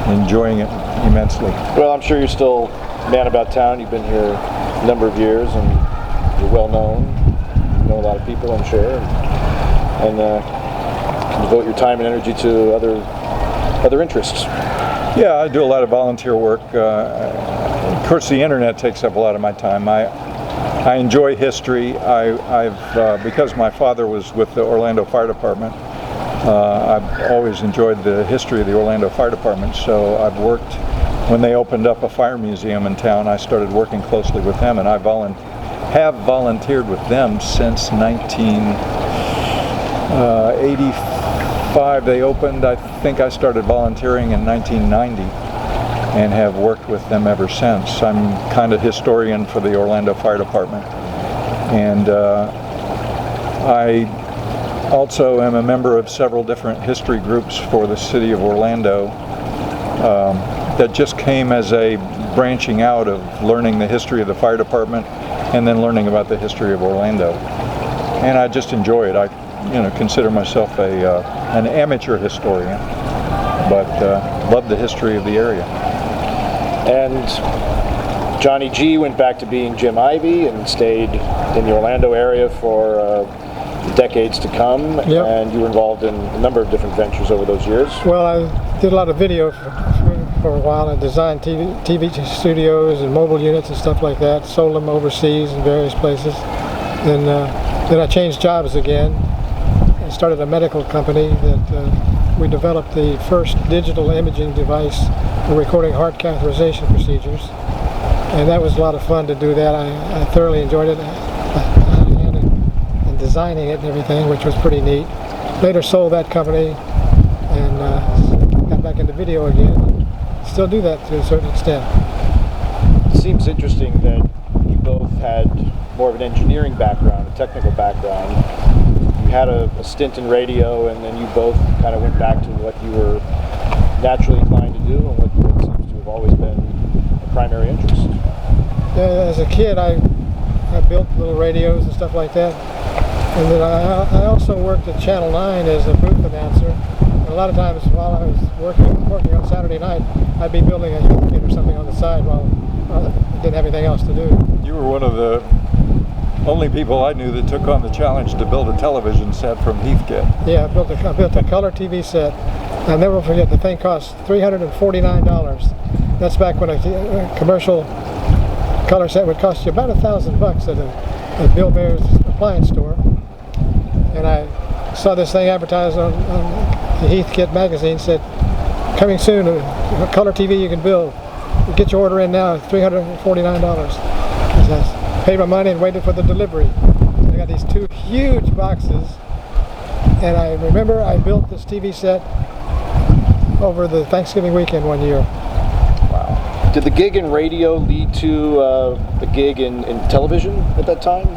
Speaker 3: Enjoying it immensely.
Speaker 2: Well, I'm sure you're still a man about town. You've been here a number of years, and you're well known. You know a lot of people, I'm sure, and devote your time and energy to other interests.
Speaker 3: Yeah, I do a lot of volunteer work. Of course, the internet takes up a lot of my time. I enjoy history. I've because my father was with the Orlando Fire Department, I've always enjoyed the history of the Orlando Fire Department. So I've worked, when they opened up a fire museum in town, I started working closely with them, and I have volunteered with them since 1985. They opened. I think I started volunteering in 1990. And have worked with them ever since. I'm kind of historian for the Orlando Fire Department, and I also am a member of several different history groups for the city of Orlando that just came as a branching out of learning the history of the fire department and then learning about the history of Orlando. And I just enjoy it. I consider myself an amateur historian, but love the history of the area.
Speaker 2: And Johnny G went back to being Jim Ivey and stayed in the Orlando area for decades to come.
Speaker 4: Yep.
Speaker 2: And you were involved in a number of different ventures over those years.
Speaker 4: Well, I did a lot of video for a while. I designed TV studios and mobile units and stuff like that. Sold them overseas in various places. Then I changed jobs again. I started a medical company that we developed the first digital imaging device for recording heart catheterization procedures, and that was a lot of fun to do that. I thoroughly enjoyed it, and designing it and everything, which was pretty neat. Later sold that company and got back into video again. Still do that to a certain extent.
Speaker 2: It seems interesting that you both had more of an engineering background, a technical background. You had a stint in radio, and then you both kind of went back to what you were naturally inclined to do and what seems to have always been a primary interest.
Speaker 4: As a kid, I built little radios and stuff like that. And then I also worked at Channel 9 as a booth announcer. And a lot of times while I was working on Saturday night, I'd be building a heat kit or something on the side while I didn't have anything else to do.
Speaker 3: You were one of the only people I knew that took on the challenge to build a television set from Heathkit.
Speaker 4: Yeah, I built a color TV set. I'll never forget, the thing cost $349. That's back when a commercial color set would cost you about $1,000 at a Bill Bear's appliance store. And I saw this thing advertised on the Heathkit magazine, said, coming soon, a color TV you can build. Get your order in now, $349. I paid my money and waited for the delivery. I got these two huge boxes, and I remember I built this TV set over the Thanksgiving weekend one year.
Speaker 2: Wow. Did the gig in radio lead to the gig in television at that time?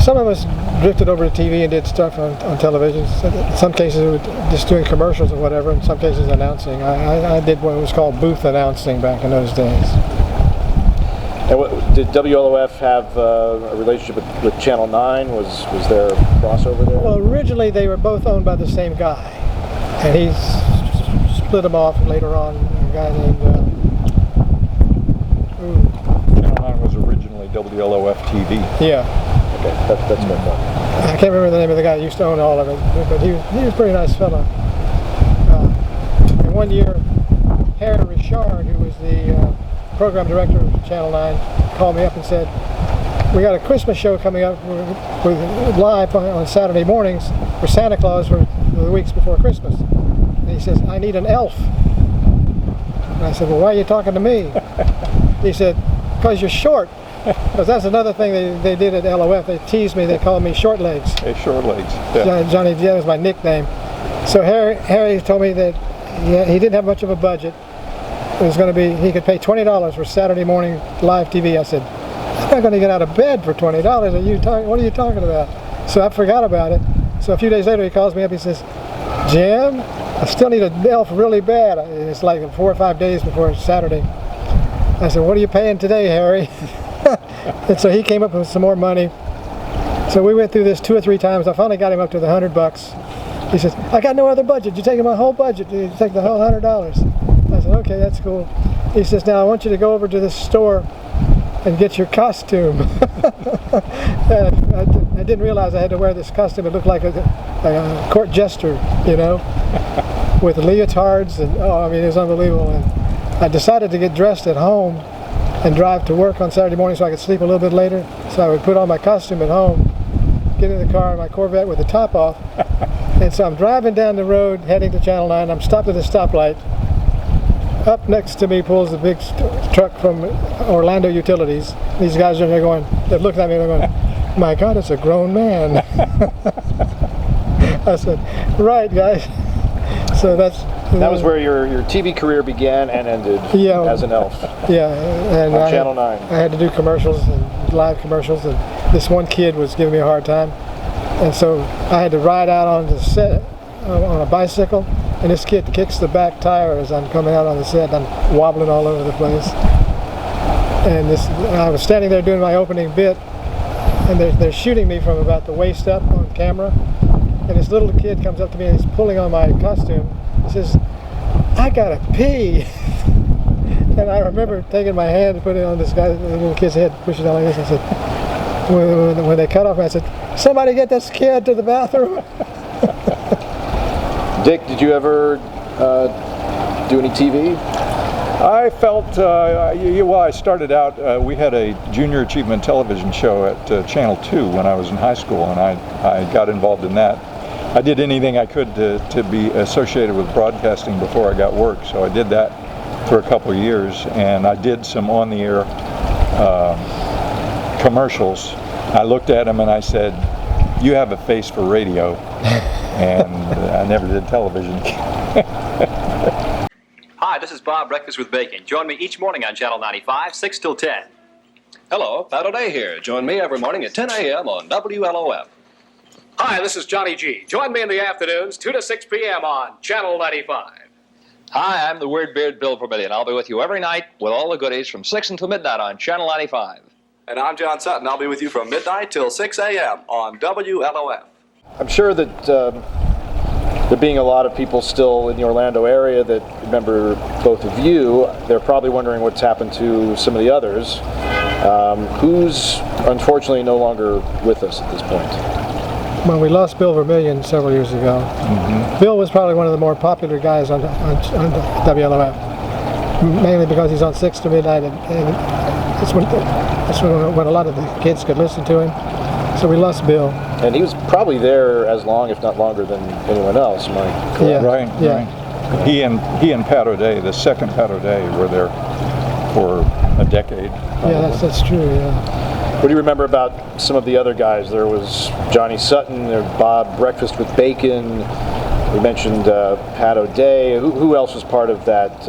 Speaker 4: Some of us drifted over to TV and did stuff on television. In some cases, we were just doing commercials or whatever. In some cases, announcing. I did what was called booth announcing back in those days.
Speaker 2: And did WLOF have a relationship with Channel 9? Was there a crossover there?
Speaker 4: Well, originally they were both owned by the same guy, and he split them off later on. A guy named
Speaker 3: Channel 9 was originally WLOF TV.
Speaker 4: Yeah.
Speaker 2: Okay, that's what I thought.
Speaker 4: I can't remember the name of the guy who used to own all of it, but he was a pretty nice fellow. And one year, Harry Richard, who was the program director of Channel 9, called me up and said, "We got a Christmas show coming up. We're live on Saturday mornings for Santa Claus for the weeks before Christmas." And he says, "I need an elf." And I said, "Well, why are you talking to me?" He said, "Because you're short." Because that's another thing they did at LOF. They teased me. They called me Short Legs.
Speaker 3: Hey, Short Legs. Yeah.
Speaker 4: Johnny D was my nickname. So Harry told me that he didn't have much of a budget. It was going to be, he could pay $20 for Saturday morning live TV. I said, "I'm not going to get out of bed for $20. What are you talking about?" So I forgot about it. So a few days later he calls me up. He says, "Jim, I still need an elf really bad." It's like 4 or 5 days before Saturday. I said, "What are you paying today, Harry?" And so he came up with some more money. So we went through this 2 or 3 times. I finally got him up to the $100. He says, "I got no other budget. You're taking my whole budget. You take the whole $100. I said, "Okay, that's cool." He says, "Now I want you to go over to this store and get your costume." I didn't realize I had to wear this costume. It looked like a court jester, you know, with leotards, and I mean, it was unbelievable. And I decided to get dressed at home and drive to work on Saturday morning so I could sleep a little bit later. So I would put on my costume at home, get in the car in my Corvette with the top off, and so I'm driving down the road heading to Channel 9. I'm stopped at a stoplight. Up next to me pulls a big truck from Orlando Utilities. These guys are there going, they're looking at me and they're going, "My God, it's a grown man." I said, "Right, guys." So that
Speaker 2: was where your TV career began and ended as an elf.
Speaker 4: Yeah, and
Speaker 2: on Channel 9.
Speaker 4: I had to do commercials and live commercials, and this one kid was giving me a hard time, and so I had to ride out on the set on a bicycle, and this kid kicks the back tire as I'm coming out on the set. I'm wobbling all over the place, and I was standing there doing my opening bit, and they're shooting me from about the waist up on camera. And this little kid comes up to me and he's pulling on my costume. He says, "I gotta pee." And I remember taking my hand and putting it on this guy, the little kid's head, pushing it down like this. I said, when they cut off, I said, "Somebody get this kid to the bathroom."
Speaker 2: Dick, did you ever do any TV?
Speaker 3: I felt, well, I started out, we had a junior achievement television show at Channel 2 when I was in high school, and I got involved in that. I did anything I could to be associated with broadcasting before I got work, so I did that for a couple of years, and I did some on-the-air commercials. I looked at them and I said, "You have a face for radio," and I never did television.
Speaker 7: Hi, this is Bob, Breakfast with Bacon. Join me each morning on Channel 95, 6 till 10.
Speaker 8: Hello, Pat O'Day here. Join me every morning at 10 a.m. on WLOF.
Speaker 1: Hi, this is Johnny G. Join me in the afternoons, 2 to 6 p.m. on Channel 95.
Speaker 8: Hi, I'm the Weird Beard Bill Vermillion. I'll be with you every night with all the goodies from 6 until midnight on Channel 95.
Speaker 9: And I'm John Sutton. I'll be with you from midnight till 6 a.m. on WLOF.
Speaker 2: I'm sure that there being a lot of people still in the Orlando area that remember both of you, they're probably wondering what's happened to some of the others. Who's unfortunately no longer with us at this point?
Speaker 4: Well, we lost Bill Vermillion several years ago. Mm-hmm. Bill was probably one of the more popular guys on WLOF, mainly because he's on 6 to midnight, and that's when a lot of the kids could listen to him. So we lost Bill.
Speaker 2: And he was probably there as long, if not longer, than anyone else, am I correct?
Speaker 4: Yeah.
Speaker 3: Right,
Speaker 4: yeah.
Speaker 3: Right. He and Pat O'Day, the second Pat O'Day, were there for a decade. Probably.
Speaker 4: Yeah, that's true, yeah.
Speaker 2: What do you remember about some of the other guys? There was Johnny Sutton, there was Bob Breakfast with Bacon, We mentioned Pat O'Day. Who else was part of that?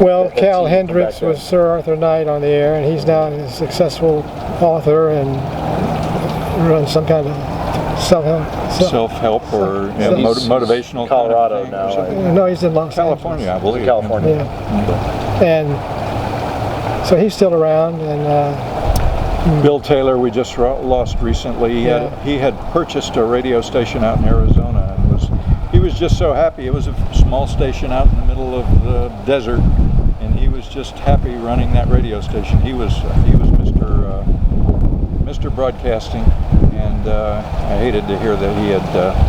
Speaker 4: Well,
Speaker 2: that
Speaker 4: Cal
Speaker 2: team
Speaker 4: Hendricks
Speaker 2: back then?
Speaker 4: was Sir Arthur Knight on the air, and he's now a successful author and runs some kind of
Speaker 3: self-help or motivational
Speaker 2: Colorado
Speaker 3: kind of thing, or
Speaker 2: now.
Speaker 3: something.
Speaker 4: No, he's in
Speaker 3: California, I believe.
Speaker 2: California.
Speaker 4: Yeah. And so he's still around, and
Speaker 3: Bill Taylor, we just lost recently. He had purchased a radio station out in Arizona, and he was just so happy. It was a small station out in the middle of the desert, and he was just happy running that radio station. He was Mr. Broadcasting, and I hated to hear that he had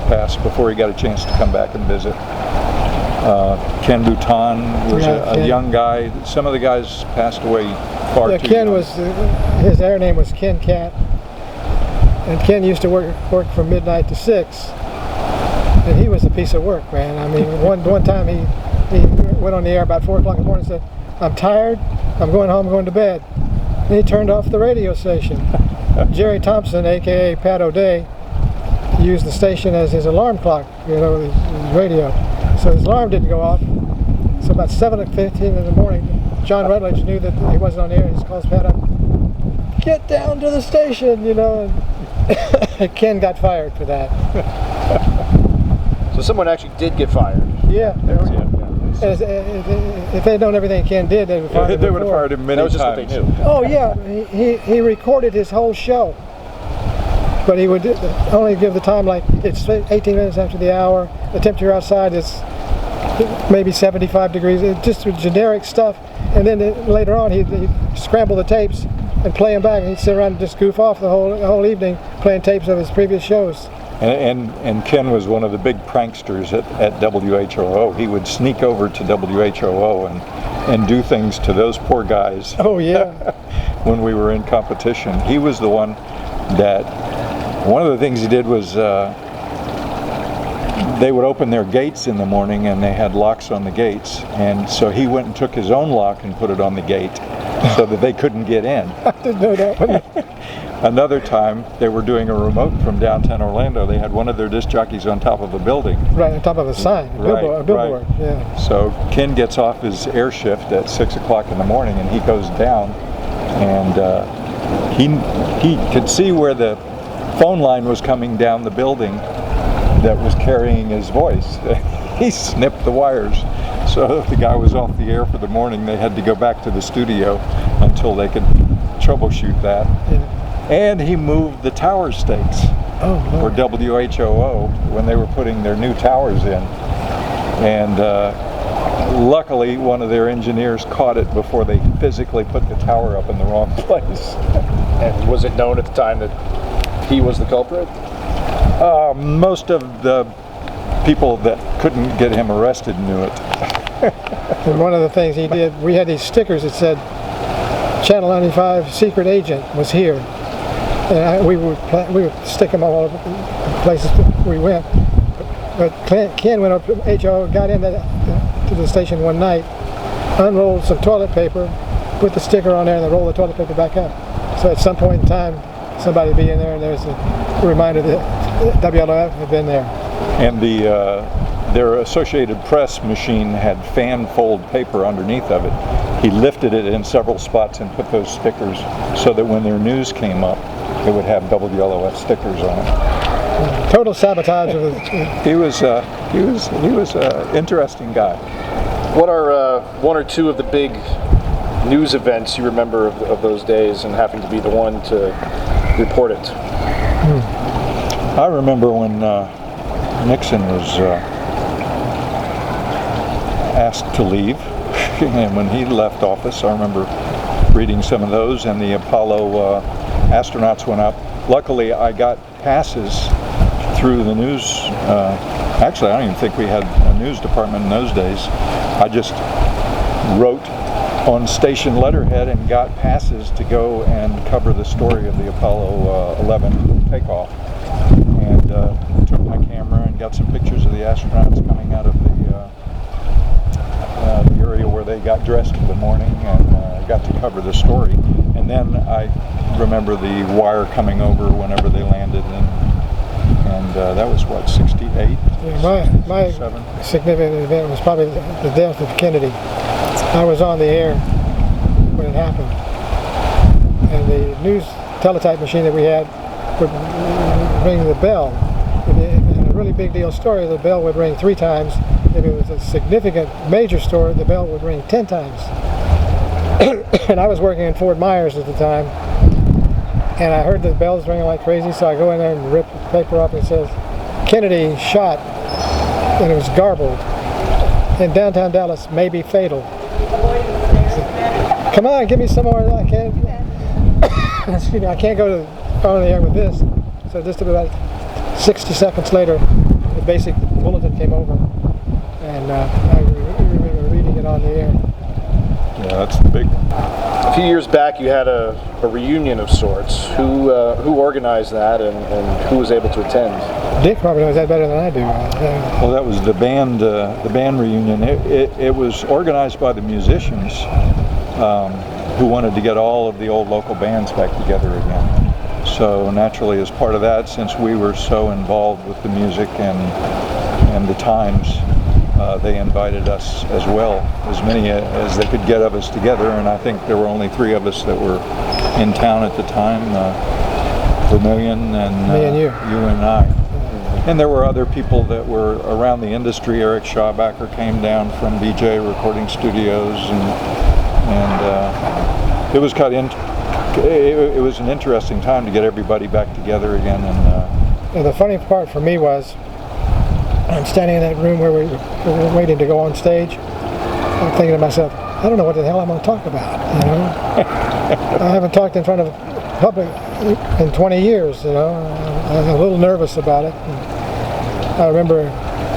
Speaker 3: passed before he got a chance to come back and visit. Ken Bouton was a young guy. Some of the guys passed away far too
Speaker 4: Ken
Speaker 3: young.
Speaker 4: his air name was Ken Cat, and Ken used to work from midnight to 6, and he was a piece of work, man. I mean, one time he went on the air about 4 o'clock in the morning and said, "I'm tired, I'm going home, I'm going to bed." And he turned off the radio station. Jerry Thompson, aka Pat O'Day, used the station as his alarm clock, his radio. So his alarm didn't go off. So about 7:15 in the morning, John Rutledge knew that he wasn't on the air. He just calls Pat up, "Get down to the station," and Ken got fired for that.
Speaker 2: So someone actually did get fired.
Speaker 4: Yeah. If they'd known everything Ken did, they would have fired him.
Speaker 3: They would have fired him many times.
Speaker 2: That was just what they knew.
Speaker 4: Oh yeah, he recorded his whole show, but he would only give the time like it's 18 minutes after the hour. The temperature outside is maybe 75 degrees. It's just generic stuff. And then later on, he'd scramble the tapes and play them back. And he'd sit around and just goof off the whole evening playing tapes of his previous shows.
Speaker 3: And Ken was one of the big pranksters at WHOO. He would sneak over to WHOO and do things to those poor guys.
Speaker 4: Oh yeah.
Speaker 3: When we were in competition, he was the one that. One of the things he did was they would open their gates in the morning, and they had locks on the gates, and so he went and took his own lock and put it on the gate so that they couldn't get in.
Speaker 4: I didn't know that one.
Speaker 3: Another time, they were doing a remote from downtown Orlando. They had one of their disc jockeys on top of a building.
Speaker 4: Right, on top of a sign, a billboard.
Speaker 3: Right.
Speaker 4: Yeah.
Speaker 3: So Ken gets off his air shift at 6 o'clock in the morning, and he goes down, and he could see where the phone line was coming down the building that was carrying his voice. He snipped the wires. So if the guy was off the air for the morning, they had to go back to the studio until they could troubleshoot that.
Speaker 4: Yeah.
Speaker 3: And he moved the tower stakes for WHOO when they were putting their new towers in. And luckily, one of their engineers caught it before they physically put the tower up in the wrong place.
Speaker 2: And was it known at the time that he was the culprit?
Speaker 3: Most of the people that couldn't get him arrested knew it.
Speaker 4: And one of the things he did, we had these stickers that said, "Channel 95 secret agent was here." And we would stick them all over the places we went. But Ken went up to HO, got in to the station one night, unrolled some toilet paper, put the sticker on there, and then rolled the toilet paper back up. So at some point in time, somebody would be in there, and there's a reminder that WLOF had been there.
Speaker 3: And their Associated Press machine had fan fold paper underneath of it. He lifted it in several spots and put those stickers so that when their news came up, it would have WLOF stickers on it.
Speaker 4: Total sabotage of
Speaker 3: He was an interesting guy.
Speaker 2: What are one or two of the big news events you remember of those days and having to be the one to report it?
Speaker 3: I remember when Nixon was asked to leave, and when he left office, I remember reading some of those, and the Apollo astronauts went up. Luckily, I got passes through the news. Actually, I don't even think we had a news department in those days. I just wrote on station letterhead and got passes to go and cover the story of the Apollo 11 takeoff. And took my camera and got some pictures of the astronauts coming out of the area where they got dressed for the morning, and got to cover the story. And then I remember the wire coming over whenever they landed, and that was what, 8,
Speaker 4: My
Speaker 3: 7.
Speaker 4: significant event was probably the death of Kennedy. I was on the air when it happened, and the news teletype machine that we had would ring the bell. In a really big deal story, the bell would ring 3 times. If it was a significant major story, the bell would ring 10 times. And I was working in Fort Myers at the time, and I heard the bells ringing like crazy, so I go in there and rip the paper up and it says, Kennedy shot, and it was garbled. In downtown Dallas, may be fatal. Come on, give me some more. I can't. Excuse me, I can't go on the air with this. So just about 60 seconds later, the basic bulletin came over, and I remember reading it on the air.
Speaker 3: Yeah, that's the big one.
Speaker 2: A few years back, you had a reunion of sorts. Who organized that, and who was able to attend?
Speaker 4: Dick probably knows that better than I do.
Speaker 3: Well, that was the band reunion. It was organized by the musicians who wanted to get all of the old local bands back together again. So naturally, as part of that, since we were so involved with the music and the times, they invited us as well, as many as they could get of us together. And I think there were only 3 of us that were in town at the time, Vermillion and
Speaker 4: me and you
Speaker 3: and I. And there were other people that were around the industry. Eric Schaubacher came down from BJ Recording Studios, and it was it was an interesting time to get everybody back together again.
Speaker 4: And the funny part for me was, I'm standing in that room where we were waiting to go on stage. I'm thinking to myself, I don't know what the hell I'm going to talk about. You know, I haven't talked in front of public in 20 years. You know, I'm a little nervous about it. I remember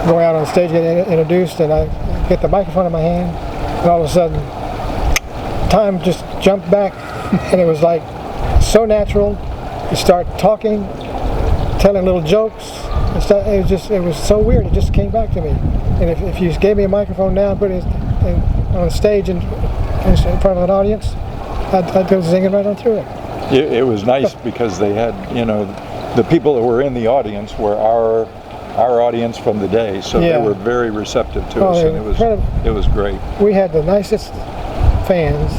Speaker 4: going out on stage, getting introduced, and I get the microphone in my hand, and all of a sudden, time just jumped back, and it was like so natural. You start talking, telling little jokes. It was so weird. It just came back to me. And if you gave me a microphone now and put it on stage in front of an audience, I'd go singing right on through it.
Speaker 3: It was nice because they had, the people that were in the audience were our audience from the day, so they were very receptive to us, and it was great.
Speaker 4: We had the nicest fans,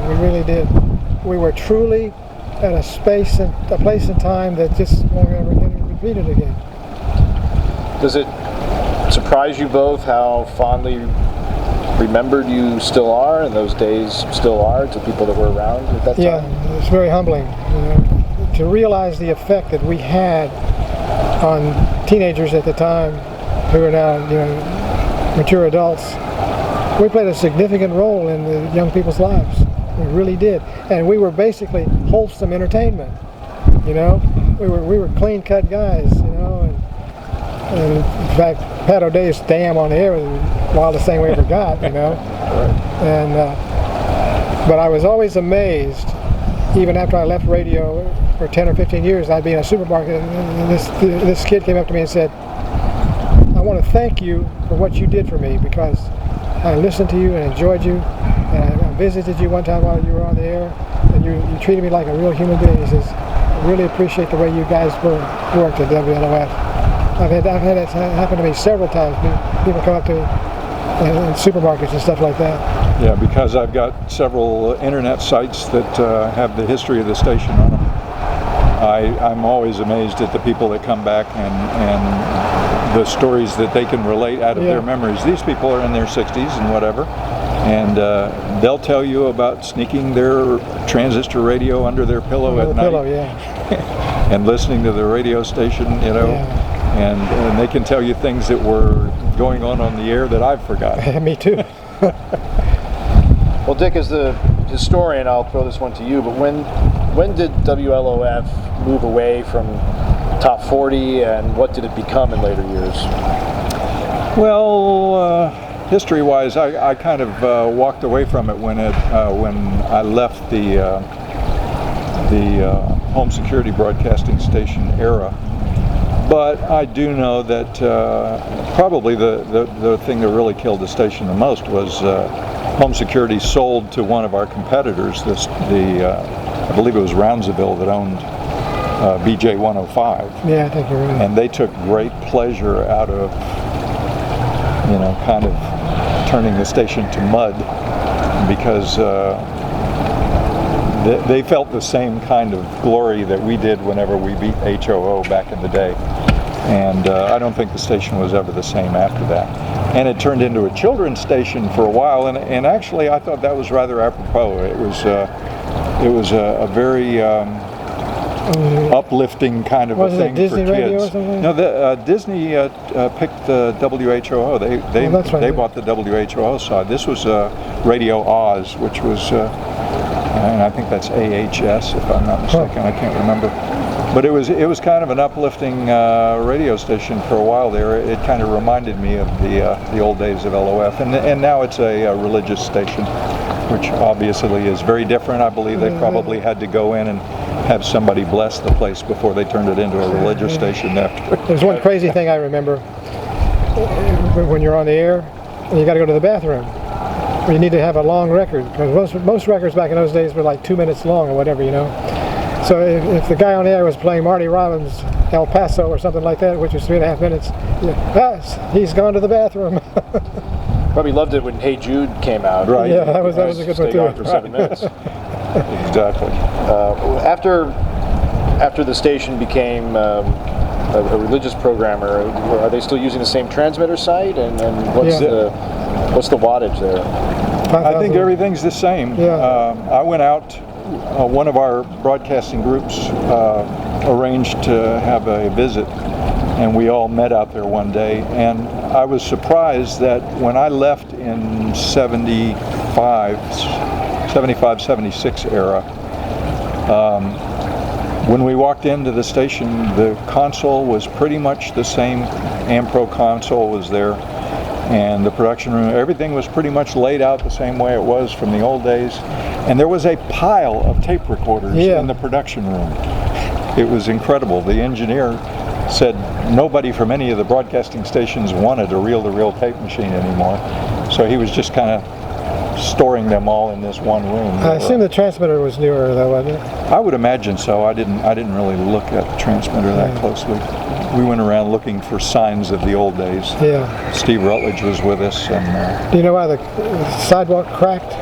Speaker 4: we really did. We were truly at a place and time that just won't ever get repeated again.
Speaker 2: Does it surprise you both how fondly remembered you still are, and those days still are, to people that were around at that time?
Speaker 4: Yeah, it's very humbling, to realize the effect that we had on teenagers at the time who are now, mature adults. We played a significant role in the young people's lives. We really did, and we were basically wholesome entertainment. We were clean-cut guys. And in fact, Pat O'Day's "Damn" on the air was the wildest thing we ever got. And but I was always amazed, even after I left radio for 10 or 15 years. I'd be in a supermarket, and this kid came up to me and said, "I want to thank you for what you did for me, because I listened to you and enjoyed you, and I visited you one time while you were on the air, and you treated me like a real human being." He says, "I really appreciate the way you guys worked at WLOF." I've had it happen to me several times. People come up to me in supermarkets and stuff like that.
Speaker 3: Yeah, because I've got several internet sites that have the history of the station on them. I'm always amazed at the people that come back and the stories that they can relate out of their memories. These people are in their 60s and whatever, and they'll tell you about sneaking their transistor radio under their pillow at night. And listening to the radio station, and they can tell you things that were going on the air that I've forgotten.
Speaker 4: Me too.
Speaker 2: Well, Dick, as the historian, I'll throw this one to you, but when did WLOF move away from Top 40, and what did it become in later years?
Speaker 3: Well, history-wise, I kind of walked away from it when I left the home security broadcasting station era. But I do know that probably the thing that really killed the station the most was home security sold to one of our competitors. I believe it was Roundsville that owned BJ 105.
Speaker 4: Yeah, I think you're right.
Speaker 3: And they took great pleasure out of, kind of turning the station to mud, because they felt the same kind of glory that we did whenever we beat WHOO back in the day. And I don't think the station was ever the same after that. And it turned into a children's station for a while, and actually I thought that was rather apropos. It was a very uplifting kind of a thing
Speaker 4: Disney
Speaker 3: for
Speaker 4: Radio
Speaker 3: kids.
Speaker 4: or something?
Speaker 3: No, Disney picked WHOO. They bought the WHOO side. This was Radio Oz, which was, and I think that's AHS if I'm not mistaken. I can't remember. But it was kind of an uplifting radio station for a while there. It kind of reminded me of the old days of LOF, and now it's a religious station, which obviously is very different. I believe they probably had to go in and have somebody bless the place before they turned it into a religious station after.
Speaker 4: There's one crazy thing I remember when you're on the air and you got to go to the bathroom. You need to have a long record, because most records back in those days were like 2 minutes long or whatever, So if the guy on the air was playing Marty Robbins' El Paso or something like that, which was 3.5 minutes, he's gone to the bathroom.
Speaker 2: Probably loved it when Hey Jude came out.
Speaker 3: Right.
Speaker 4: Yeah, that was a good one too.
Speaker 2: For 7 minutes.
Speaker 3: Exactly.
Speaker 2: After the station became a religious programmer, are they still using the same transmitter site? And what's the wattage there?
Speaker 3: I think everything's the same.
Speaker 4: Yeah.
Speaker 3: I went out. One of our broadcasting groups arranged to have a visit, and we all met out there one day. And I was surprised that when I left in 75, 76 era, when we walked into the station, the console was pretty much the same. Ampro console was there, and the production room, everything was pretty much laid out the same way it was from the old days. And there was a pile of tape recorders in the production room. It was incredible. The engineer said nobody from any of the broadcasting stations wanted a reel-to-reel tape machine anymore. So he was just kind of storing them all in this one room.
Speaker 4: I assume the transmitter was newer though, wasn't it?
Speaker 3: I would imagine so. I didn't really look at the transmitter that closely. We went around looking for signs of the old days.
Speaker 4: Yeah.
Speaker 3: Steve Rutledge was with us. And
Speaker 4: do you know why the sidewalk cracked?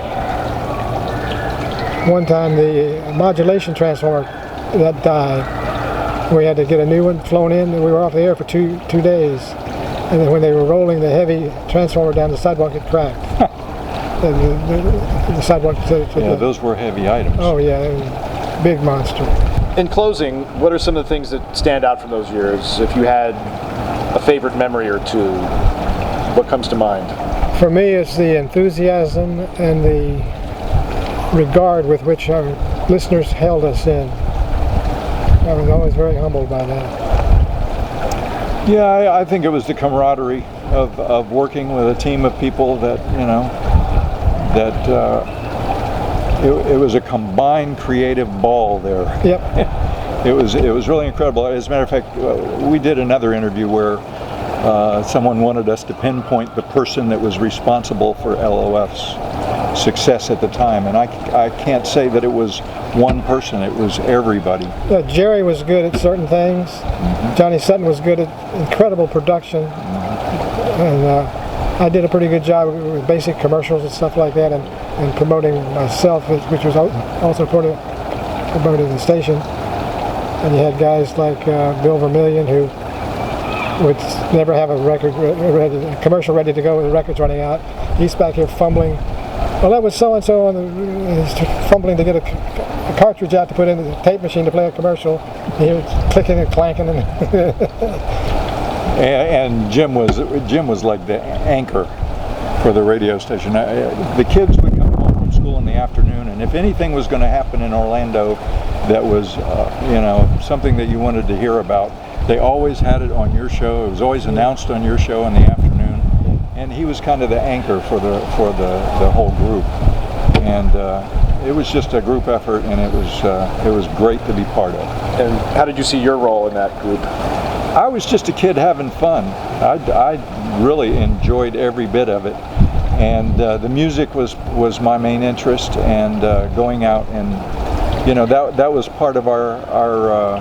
Speaker 4: One time the modulation transformer that died. We had to get a new one flown in, and we were off the air for two days. And then when they were rolling the heavy transformer down the sidewalk, it cracked. the sidewalk.
Speaker 3: Those were heavy items.
Speaker 4: Oh yeah, it was a big monster.
Speaker 2: In closing, what are some of the things that stand out from those years? If you had a favorite memory or two, what comes to mind?
Speaker 4: For me, it's the enthusiasm and the regard with which our listeners held us in. I was always very humbled by that.
Speaker 3: Yeah, I think it was the camaraderie of working with a team of people that, it was a combined creative ball there.
Speaker 4: Yep.
Speaker 3: It was really incredible. As a matter of fact, we did another interview where someone wanted us to pinpoint the person that was responsible for LOF's success at the time, and I can't say that it was one person, it was everybody.
Speaker 4: Jerry was good at certain things. Johnny Sutton was good at incredible production, and I did a pretty good job with basic commercials and stuff like that, and promoting myself, which was also promoting the station. And you had guys like Bill Vermillion, who would never have a commercial ready to go with the records running out. He's back here fumbling. Well, that was so-and-so, and he's fumbling to get a cartridge out to put in the tape machine to play a commercial. He was clicking and clanking.
Speaker 3: And Jim was like the anchor for the radio station. The kids would come home from school in the afternoon, and if anything was going to happen in Orlando that was, something that you wanted to hear about, they always had it on your show. It was always announced on your show in the afternoon, and he was kind of the anchor for the whole group. And it was just a group effort, and it was great to be part of.
Speaker 2: And how did you see your role in that group?
Speaker 3: I was just a kid having fun. I really enjoyed every bit of it, and the music was my main interest, and going out and that was part of our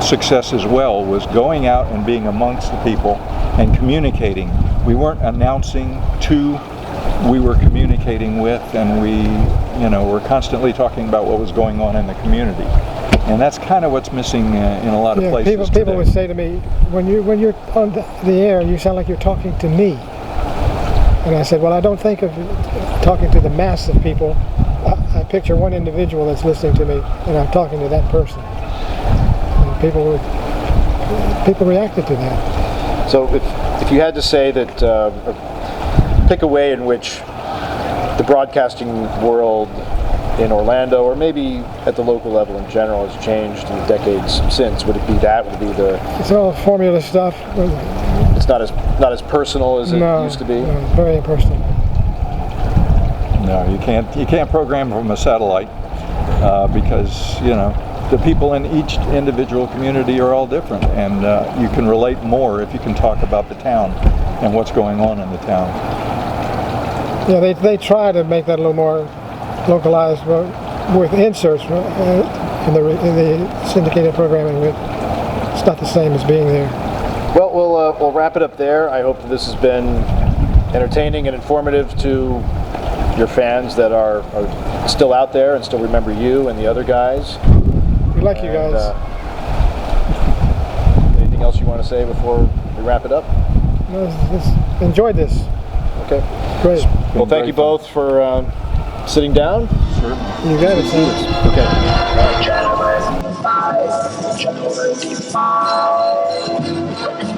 Speaker 3: success as well was going out and being amongst the people and communicating. We weren't announcing to, we were communicating with, and we, were constantly talking about what was going on in the community. And that's kind of what's missing in a lot of places
Speaker 4: people
Speaker 3: today.
Speaker 4: would say to me, when you're on the air, you sound like you're talking to me. And I said, well, I don't think of talking to the mass of people. I picture one individual that's listening to me, and I'm talking to that person. And people reacted to that.
Speaker 2: So if you had to say that, pick a way in which the broadcasting world in Orlando, or maybe at the local level in general, has changed in the decades since, would it be that? Would it be the?
Speaker 4: It's all formula stuff.
Speaker 2: It's not as personal as it used to be.
Speaker 4: No, very impersonal.
Speaker 3: No, you can't program from a satellite because the people in each individual community are all different, and you can relate more if you can talk about the town and what's going on in the town.
Speaker 4: Yeah, they try to make that a little more localized with inserts in the syndicated programming. It's not the same as being there.
Speaker 2: Well, we'll wrap it up there. I hope that this has been entertaining and informative to your fans that are still out there and still remember you and the other guys.
Speaker 4: We like you guys.
Speaker 2: Anything else you want to say before we wrap it up?
Speaker 4: No, enjoyed this.
Speaker 2: Okay.
Speaker 4: Great.
Speaker 2: Well, thank you both for sitting down.
Speaker 3: Sure.
Speaker 4: You got it.
Speaker 2: Okay.
Speaker 5: Channel 95.